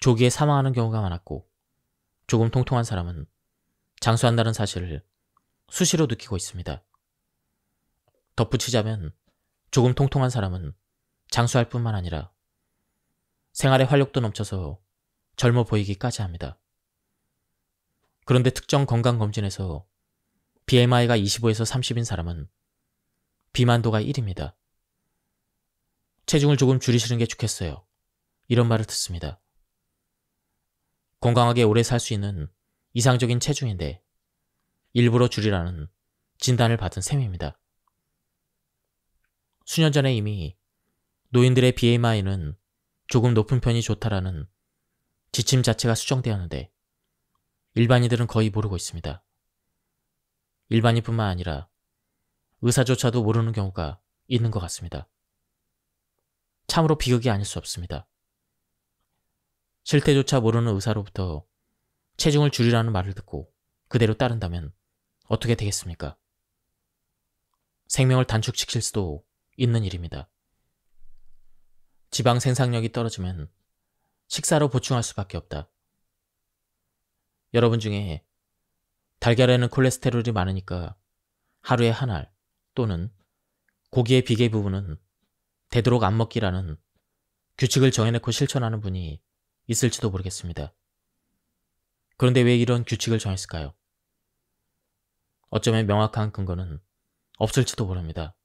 조기에 사망하는 경우가 많았고 조금 통통한 사람은 장수한다는 사실을 수시로 느끼고 있습니다. 덧붙이자면 조금 통통한 사람은 장수할 뿐만 아니라 생활에 활력도 넘쳐서 젊어 보이기까지 합니다. 그런데 특정 건강검진에서 BMI가 25에서 30인 사람은 비만도가 1입니다. 체중을 조금 줄이시는 게 좋겠어요. 이런 말을 듣습니다. 건강하게 오래 살 수 있는 이상적인 체중인데 일부러 줄이라는 진단을 받은 셈입니다. 수년 전에 이미 노인들의 BMI는 조금 높은 편이 좋다라는 지침 자체가 수정되었는데 일반인들은 거의 모르고 있습니다. 일반인뿐만 아니라 의사조차도 모르는 경우가 있는 것 같습니다. 참으로 비극이 아닐 수 없습니다. 실태조차 모르는 의사로부터 체중을 줄이라는 말을 듣고 그대로 따른다면 어떻게 되겠습니까? 생명을 단축시킬 수도 있는 일입니다. 지방 생산력이 떨어지면 식사로 보충할 수밖에 없다. 여러분 중에 달걀에는 콜레스테롤이 많으니까 하루에 한 알 또는 고기의 비계 부분은 되도록 안 먹기라는 규칙을 정해놓고 실천하는 분이 있을지도 모르겠습니다. 그런데 왜 이런 규칙을 정했을까요? 어쩌면 명확한 근거는 없을지도 모릅니다.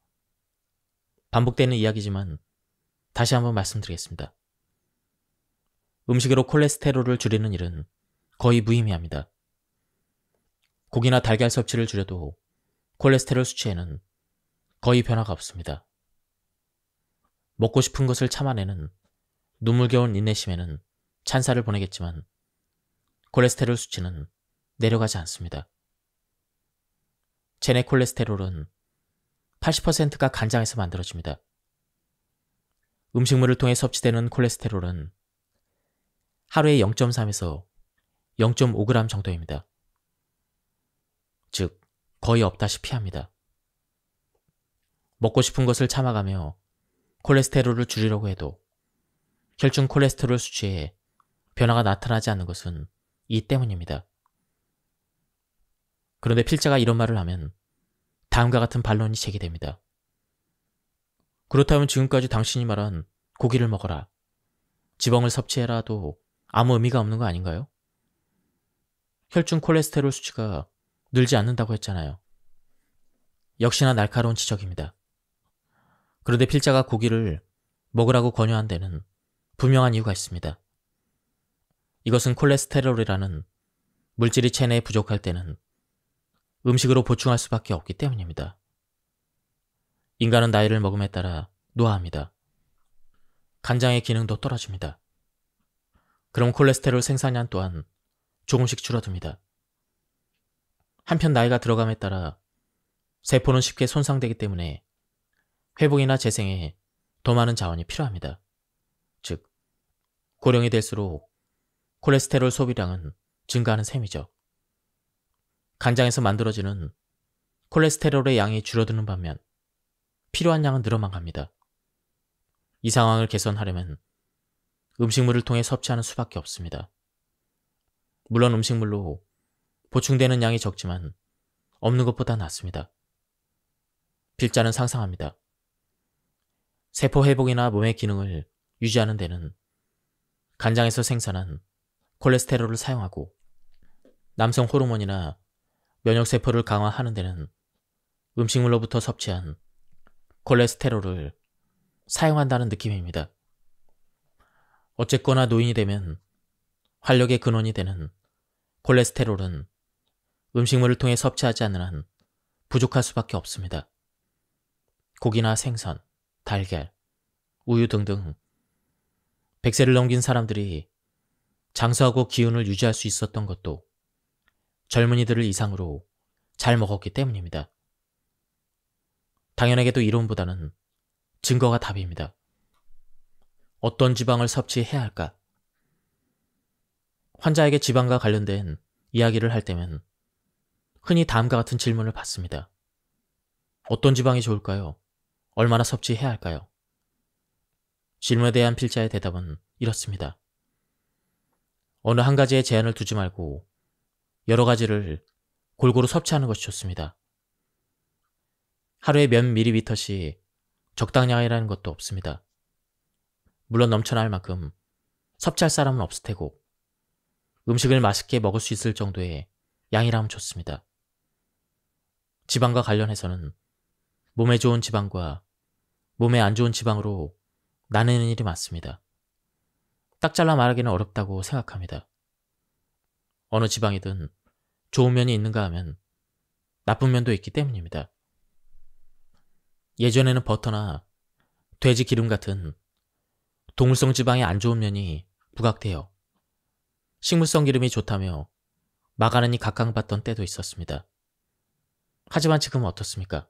반복되는 이야기지만 다시 한번 말씀드리겠습니다. 음식으로 콜레스테롤을 줄이는 일은 거의 무의미합니다. 고기나 달걀 섭취를 줄여도 콜레스테롤 수치에는 거의 변화가 없습니다. 먹고 싶은 것을 참아내는 눈물겨운 인내심에는 찬사를 보내겠지만 콜레스테롤 수치는 내려가지 않습니다. 체내 콜레스테롤은 80%가 간장에서 만들어집니다. 음식물을 통해 섭취되는 콜레스테롤은 하루에 0.3에서 0.5g 정도입니다. 즉, 거의 없다시피 합니다. 먹고 싶은 것을 참아가며 콜레스테롤을 줄이려고 해도 혈중 콜레스테롤 수치에 변화가 나타나지 않는 것은 이 때문입니다. 그런데 필자가 이런 말을 하면 다음과 같은 반론이 제기됩니다. 그렇다면 지금까지 당신이 말한 고기를 먹어라, 지방을 섭취해라도 아무 의미가 없는 거 아닌가요? 혈중 콜레스테롤 수치가 늘지 않는다고 했잖아요. 역시나 날카로운 지적입니다. 그런데 필자가 고기를 먹으라고 권유한 데는 분명한 이유가 있습니다. 이것은 콜레스테롤이라는 물질이 체내에 부족할 때는 음식으로 보충할 수밖에 없기 때문입니다. 인간은 나이를 먹음에 따라 노화합니다. 간장의 기능도 떨어집니다. 그럼 콜레스테롤 생산량 또한 조금씩 줄어듭니다. 한편 나이가 들어감에 따라 세포는 쉽게 손상되기 때문에 회복이나 재생에 더 많은 자원이 필요합니다. 즉, 고령이 될수록 콜레스테롤 소비량은 증가하는 셈이죠. 간장에서 만들어지는 콜레스테롤의 양이 줄어드는 반면 필요한 양은 늘어만 갑니다. 이 상황을 개선하려면 음식물을 통해 섭취하는 수밖에 없습니다. 물론 음식물로 보충되는 양이 적지만 없는 것보다 낫습니다. 필자는 상상합니다. 세포 회복이나 몸의 기능을 유지하는 데는 간장에서 생산한 콜레스테롤을 사용하고 남성 호르몬이나 면역세포를 강화하는 데는 음식물로부터 섭취한 콜레스테롤을 사용한다는 느낌입니다. 어쨌거나 노인이 되면 활력의 근원이 되는 콜레스테롤은 음식물을 통해 섭취하지 않는 한 부족할 수밖에 없습니다. 고기나 생선, 달걀, 우유 등등 100세를 넘긴 사람들이 장수하고 기운을 유지할 수 있었던 것도 젊은이들을 이상으로 잘 먹었기 때문입니다. 당연하게도 이론보다는 증거가 답입니다. 어떤 지방을 섭취해야 할까? 환자에게 지방과 관련된 이야기를 할 때면 흔히 다음과 같은 질문을 받습니다. 어떤 지방이 좋을까요? 얼마나 섭취해야 할까요? 질문에 대한 필자의 대답은 이렇습니다. 어느 한 가지에 제한을 두지 말고 여러 가지를 골고루 섭취하는 것이 좋습니다. 하루에 몇 밀리리터씩 적당량이라는 것도 없습니다. 물론 넘쳐날 만큼 섭취할 사람은 없을 테고 음식을 맛있게 먹을 수 있을 정도의 양이라면 좋습니다. 지방과 관련해서는 몸에 좋은 지방과 몸에 안 좋은 지방으로 나누는 일이 많습니다. 딱 잘라 말하기는 어렵다고 생각합니다. 어느 지방이든 좋은 면이 있는가 하면 나쁜 면도 있기 때문입니다. 예전에는 버터나 돼지 기름 같은 동물성 지방이 안 좋은 면이 부각되어 식물성 기름이 좋다며 마가른이 각광받던 때도 있었습니다. 하지만 지금은 어떻습니까?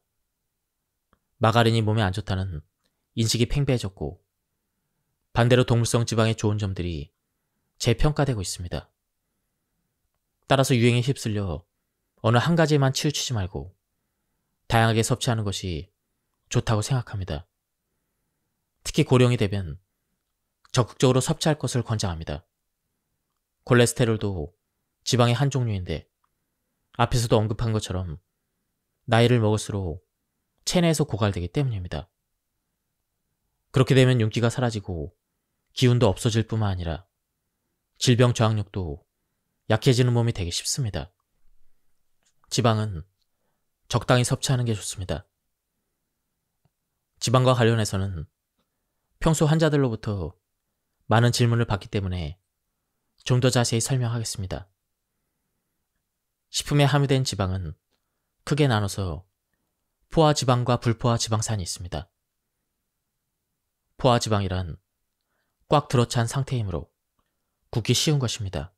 마가린이 몸에 안 좋다는 인식이 팽배해졌고 반대로 동물성 지방의 좋은 점들이 재평가되고 있습니다. 따라서 유행에 휩쓸려 어느 한 가지에만 치우치지 말고 다양하게 섭취하는 것이 좋다고 생각합니다. 특히 고령이 되면 적극적으로 섭취할 것을 권장합니다. 콜레스테롤도 지방의 한 종류인데 앞에서도 언급한 것처럼 나이를 먹을수록 체내에서 고갈되기 때문입니다. 그렇게 되면 윤기가 사라지고 기운도 없어질 뿐만 아니라 질병 저항력도 약해지는 몸이 되기 쉽습니다. 지방은 적당히 섭취하는 게 좋습니다. 지방과 관련해서는 평소 환자들로부터 많은 질문을 받기 때문에 좀 더 자세히 설명하겠습니다. 식품에 함유된 지방은 크게 나눠서 포화 지방과 불포화 지방산이 있습니다. 포화 지방이란 꽉 들어찬 상태이므로 굽기 쉬운 것입니다.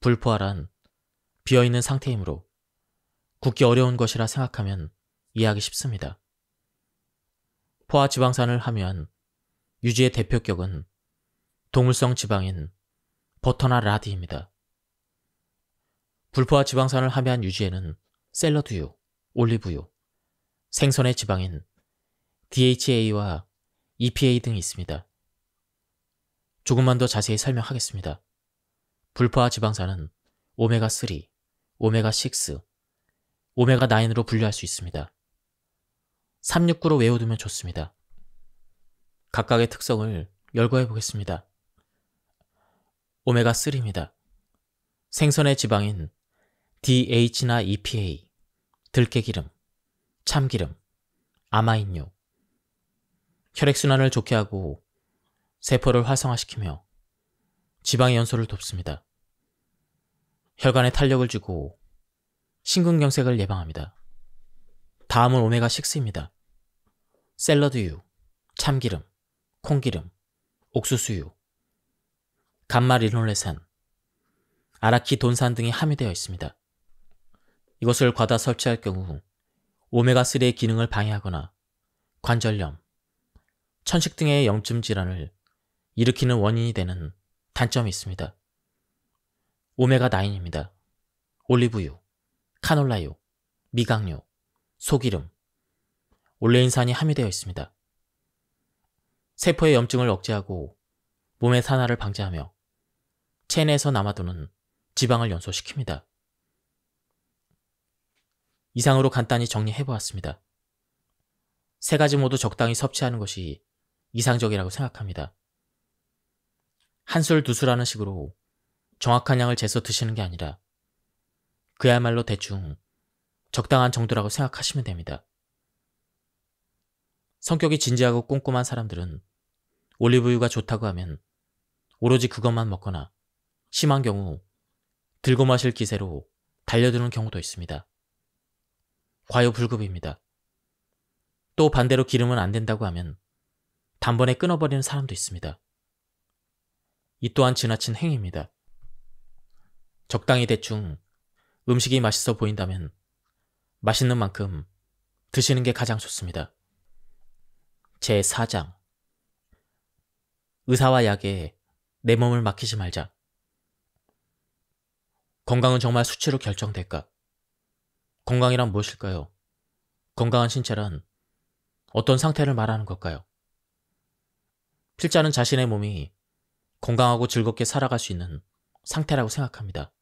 불포화란 비어있는 상태이므로 굽기 어려운 것이라 생각하면 이해하기 쉽습니다. 포화 지방산을 함유한 유지의 대표격은 동물성 지방인 버터나 라디입니다. 불포화 지방산을 함유한 유지에는 샐러드유, 올리브유, 생선의 지방인 DHA와 EPA 등이 있습니다. 조금만 더 자세히 설명하겠습니다. 불포화 지방산은 오메가3, 오메가6, 오메가9으로 분류할 수 있습니다. 369로 외워두면 좋습니다. 각각의 특성을 열거해 보겠습니다. 오메가3입니다. 생선의 지방인 DH나 EPA, 들깨기름, 참기름, 아마인유, 혈액순환을 좋게 하고 세포를 활성화시키며 지방의 연소를 돕습니다. 혈관에 탄력을 주고 심근경색을 예방합니다. 다음은 오메가6입니다. 샐러드유, 참기름, 콩기름, 옥수수유, 감마리놀레산, 아라키돈산 등이 함유되어 있습니다. 이것을 과다 섭취할 경우 오메가3의 기능을 방해하거나 관절염, 천식 등의 염증 질환을 일으키는 원인이 되는 단점이 있습니다. 오메가9입니다. 올리브유, 카놀라유, 미각류, 소기름, 올레인산이 함유되어 있습니다. 세포의 염증을 억제하고 몸의 산화를 방지하며 체내에서 남아도는 지방을 연소시킵니다. 이상으로 간단히 정리해보았습니다. 세 가지 모두 적당히 섭취하는 것이 이상적이라고 생각합니다. 한 술, 두 술하는 식으로 정확한 양을 재서 드시는 게 아니라 그야말로 대충 적당한 정도라고 생각하시면 됩니다. 성격이 진지하고 꼼꼼한 사람들은 올리브유가 좋다고 하면 오로지 그것만 먹거나 심한 경우 들고 마실 기세로 달려드는 경우도 있습니다. 과유불급입니다. 또 반대로 기름은 안 된다고 하면 단번에 끊어버리는 사람도 있습니다. 이 또한 지나친 행위입니다. 적당히 대충 음식이 맛있어 보인다면 맛있는 만큼 드시는 게 가장 좋습니다. 제4장 의사와 약에 내 몸을 맡기지 말자. 건강은 정말 수치로 결정될까? 건강이란 무엇일까요? 건강한 신체란 어떤 상태를 말하는 걸까요? 필자는 자신의 몸이 건강하고 즐겁게 살아갈 수 있는 상태라고 생각합니다.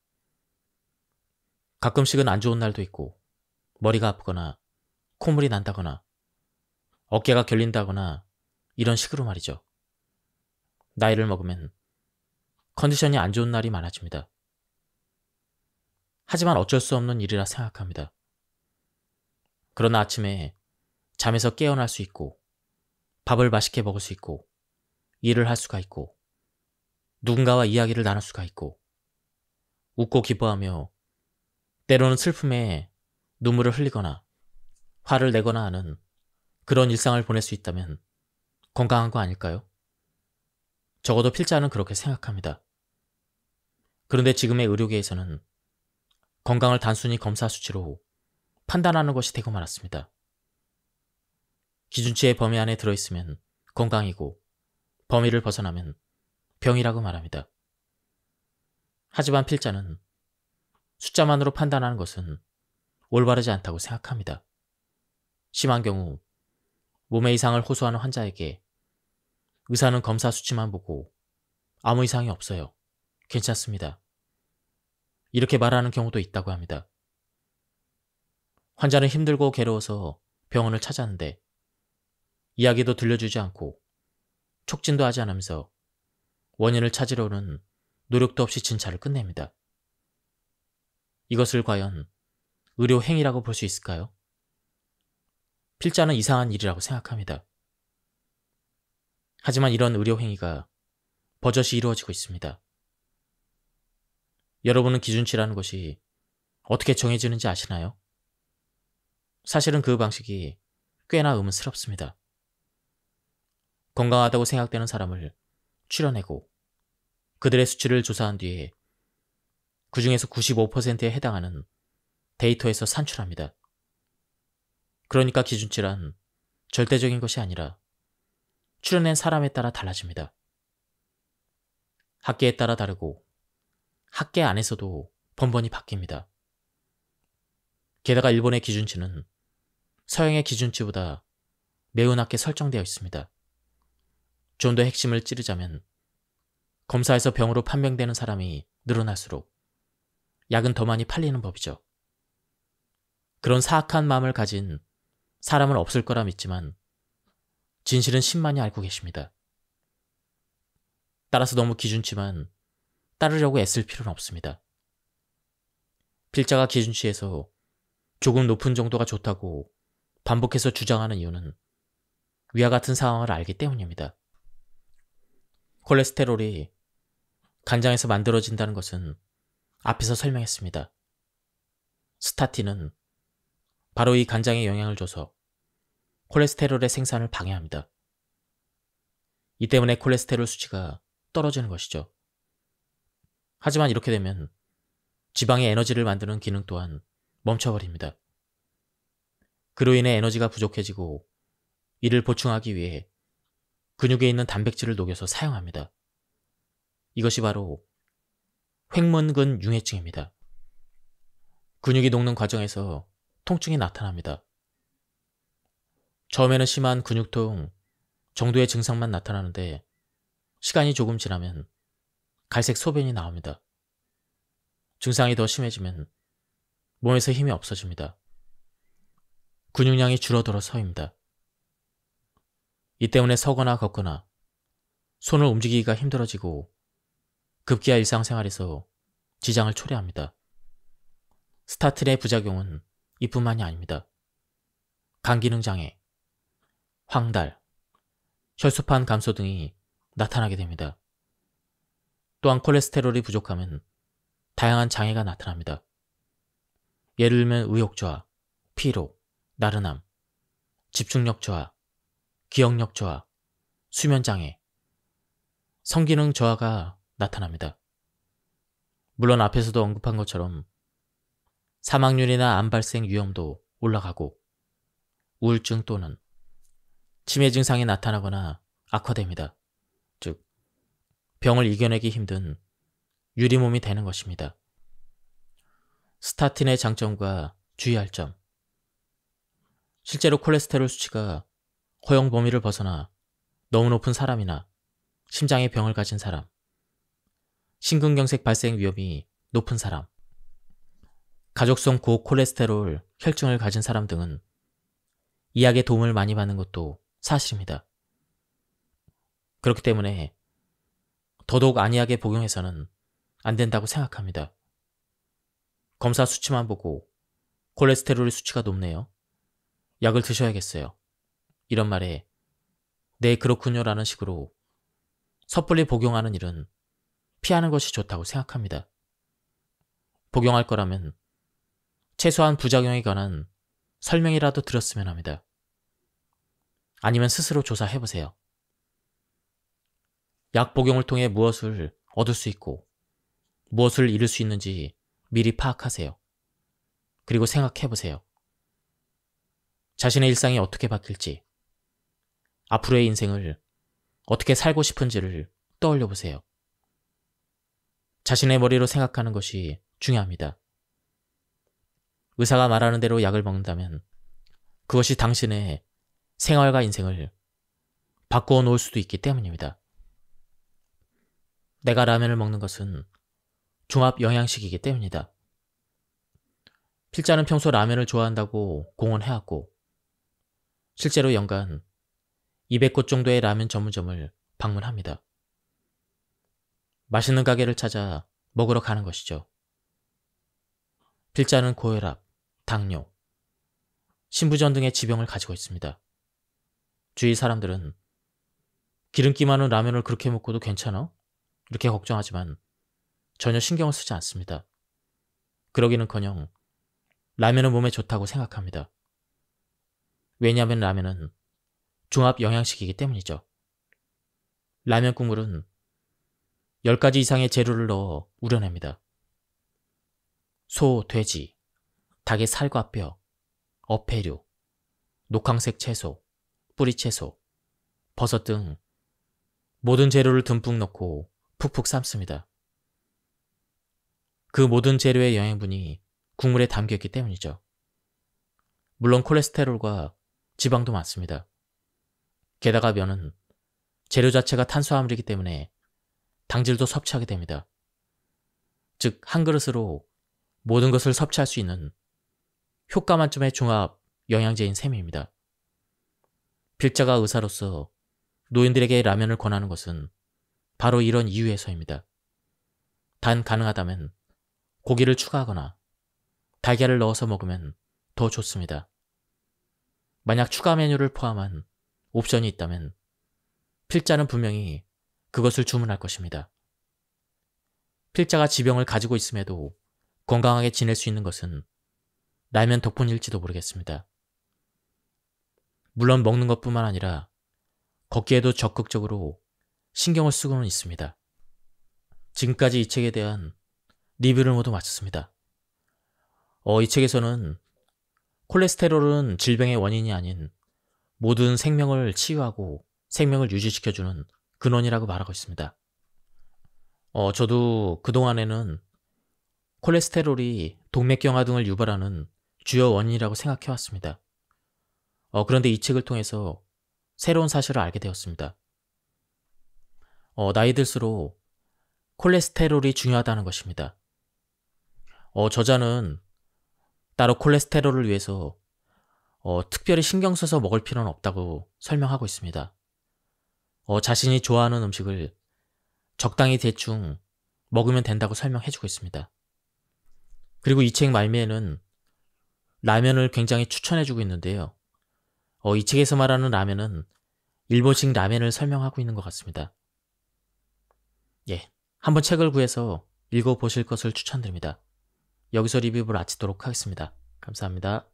가끔씩은 안 좋은 날도 있고 머리가 아프거나 콧물이 난다거나 어깨가 결린다거나 이런 식으로 말이죠. 나이를 먹으면 컨디션이 안 좋은 날이 많아집니다. 하지만 어쩔 수 없는 일이라 생각합니다. 그러나 아침에 잠에서 깨어날 수 있고 밥을 맛있게 먹을 수 있고 일을 할 수가 있고 누군가와 이야기를 나눌 수가 있고 웃고 기뻐하며 때로는 슬픔에 눈물을 흘리거나 화를 내거나 하는 그런 일상을 보낼 수 있다면 건강한 거 아닐까요? 적어도 필자는 그렇게 생각합니다. 그런데 지금의 의료계에서는 건강을 단순히 검사 수치로 판단하는 것이 되고 말았습니다. 기준치의 범위 안에 들어있으면 건강이고 범위를 벗어나면 병이라고 말합니다. 하지만 필자는 숫자만으로 판단하는 것은 올바르지 않다고 생각합니다. 심한 경우 몸의 이상을 호소하는 환자에게 의사는 검사 수치만 보고 아무 이상이 없어요. 괜찮습니다. 이렇게 말하는 경우도 있다고 합니다. 환자는 힘들고 괴로워서 병원을 찾았는데 이야기도 들려주지 않고 촉진도 하지 않으면서 원인을 찾으려는 노력도 없이 진찰을 끝냅니다. 이것을 과연 의료 행위라고 볼 수 있을까요? 필자는 이상한 일이라고 생각합니다. 하지만 이런 의료 행위가 버젓이 이루어지고 있습니다. 여러분은 기준치라는 것이 어떻게 정해지는지 아시나요? 사실은 그 방식이 꽤나 의문스럽습니다. 건강하다고 생각되는 사람을 추려내고 그들의 수치를 조사한 뒤에 그 중에서 95%에 해당하는 데이터에서 산출합니다. 그러니까 기준치란 절대적인 것이 아니라 출연한 사람에 따라 달라집니다. 학계에 따라 다르고 학계 안에서도 번번이 바뀝니다. 게다가 일본의 기준치는 서양의 기준치보다 매우 낮게 설정되어 있습니다. 좀 더 핵심을 찌르자면 검사에서 병으로 판명되는 사람이 늘어날수록 약은 더 많이 팔리는 법이죠. 그런 사악한 마음을 가진 사람은 없을 거라 믿지만 진실은 십만이 알고 계십니다. 따라서 너무 기준치만 따르려고 애쓸 필요는 없습니다. 필자가 기준치에서 조금 높은 정도가 좋다고 반복해서 주장하는 이유는 위와 같은 상황을 알기 때문입니다. 콜레스테롤이 간장에서 만들어진다는 것은 앞에서 설명했습니다. 스타틴은 바로 이 간장에 영향을 줘서 콜레스테롤의 생산을 방해합니다. 이 때문에 콜레스테롤 수치가 떨어지는 것이죠. 하지만 이렇게 되면 지방의 에너지를 만드는 기능 또한 멈춰버립니다. 그로 인해 에너지가 부족해지고 이를 보충하기 위해 근육에 있는 단백질을 녹여서 사용합니다. 이것이 바로 횡문근 융해증입니다. 근육이 녹는 과정에서 통증이 나타납니다. 처음에는 심한 근육통 정도의 증상만 나타나는데 시간이 조금 지나면 갈색 소변이 나옵니다. 증상이 더 심해지면 몸에서 힘이 없어집니다. 근육량이 줄어들어 서입니다. 이 때문에 서거나 걷거나 손을 움직이기가 힘들어지고 급기야 일상생활에서 지장을 초래합니다. 스타틴의 부작용은 이뿐만이 아닙니다. 간기능장애, 황달, 혈소판 감소 등이 나타나게 됩니다. 또한 콜레스테롤이 부족하면 다양한 장애가 나타납니다. 예를 들면 의욕 저하, 피로, 나른함, 집중력 저하, 기억력 저하, 수면 장애, 성기능 저하가 나타납니다. 물론 앞에서도 언급한 것처럼 사망률이나 암 발생 위험도 올라가고 우울증 또는 치매 증상이 나타나거나 악화됩니다. 즉, 병을 이겨내기 힘든 유리몸이 되는 것입니다. 스타틴의 장점과 주의할 점. 실제로 콜레스테롤 수치가 허용 범위를 벗어나 너무 높은 사람이나 심장의 병을 가진 사람, 심근경색 발생 위험이 높은 사람, 가족성 고콜레스테롤 혈증을 가진 사람 등은 이 약의 도움을 많이 받는 것도 사실입니다. 그렇기 때문에 더더욱 안이하게 복용해서는 안 된다고 생각합니다. 검사 수치만 보고 콜레스테롤 수치가 높네요. 약을 드셔야겠어요. 이런 말에 네 그렇군요 라는 식으로 섣불리 복용하는 일은 피하는 것이 좋다고 생각합니다. 복용할 거라면 최소한 부작용에 관한 설명이라도 들었으면 합니다. 아니면 스스로 조사해보세요. 약 복용을 통해 무엇을 얻을 수 있고 무엇을 잃을 수 있는지 미리 파악하세요. 그리고 생각해보세요. 자신의 일상이 어떻게 바뀔지, 앞으로의 인생을 어떻게 살고 싶은지를 떠올려보세요. 자신의 머리로 생각하는 것이 중요합니다. 의사가 말하는 대로 약을 먹는다면 그것이 당신의 생활과 인생을 바꾸어 놓을 수도 있기 때문입니다. 내가 라면을 먹는 것은 종합 영양식이기 때문이다. 필자는 평소 라면을 좋아한다고 공언해왔고 실제로 연간 200곳 정도의 라면 전문점을 방문합니다. 맛있는 가게를 찾아 먹으러 가는 것이죠. 필자는 고혈압, 당뇨, 신부전 등의 지병을 가지고 있습니다. 주위 사람들은 기름기 많은 라면을 그렇게 먹고도 괜찮아? 이렇게 걱정하지만 전혀 신경을 쓰지 않습니다. 그러기는커녕 라면은 몸에 좋다고 생각합니다. 왜냐하면 라면은 종합 영양식이기 때문이죠. 라면 국물은 10가지 이상의 재료를 넣어 우려냅니다. 소, 돼지, 닭의 살과 뼈, 어패류, 녹황색 채소, 뿌리채소, 버섯 등 모든 재료를 듬뿍 넣고 푹푹 삶습니다. 그 모든 재료의 영양분이 국물에 담겨있기 때문이죠. 물론 콜레스테롤과 지방도 많습니다. 게다가 면은 재료 자체가 탄수화물이기 때문에 당질도 섭취하게 됩니다. 즉, 한 그릇으로 모든 것을 섭취할 수 있는 효과 만점의 종합 영양제인 셈입니다. 필자가 의사로서 노인들에게 라면을 권하는 것은 바로 이런 이유에서입니다. 단 가능하다면 고기를 추가하거나 달걀을 넣어서 먹으면 더 좋습니다. 만약 추가 메뉴를 포함한 옵션이 있다면 필자는 분명히 그것을 주문할 것입니다. 필자가 지병을 가지고 있음에도 건강하게 지낼 수 있는 것은 라면 덕분일지도 모르겠습니다. 물론 먹는 것뿐만 아니라 걷기에도 적극적으로 신경을 쓰고는 있습니다. 지금까지 이 책에 대한 리뷰를 모두 마쳤습니다. 이 책에서는 콜레스테롤은 질병의 원인이 아닌 모든 생명을 치유하고 생명을 유지시켜주는 근원이라고 말하고 있습니다. 저도 그동안에는 콜레스테롤이 동맥경화 등을 유발하는 주요 원인이라고 생각해왔습니다. 그런데 이 책을 통해서 새로운 사실을 알게 되었습니다. 나이 들수록 콜레스테롤이 중요하다는 것입니다. 저자는 따로 콜레스테롤을 위해서 특별히 신경 써서 먹을 필요는 없다고 설명하고 있습니다. 자신이 좋아하는 음식을 적당히 대충 먹으면 된다고 설명해주고 있습니다. 그리고 이 책 말미에는 라면을 굉장히 추천해주고 있는데요. 이 책에서 말하는 라면은 일본식 라면을 설명하고 있는 것 같습니다. 한번 책을 구해서 읽어보실 것을 추천드립니다. 여기서 리뷰를 마치도록 하겠습니다. 감사합니다.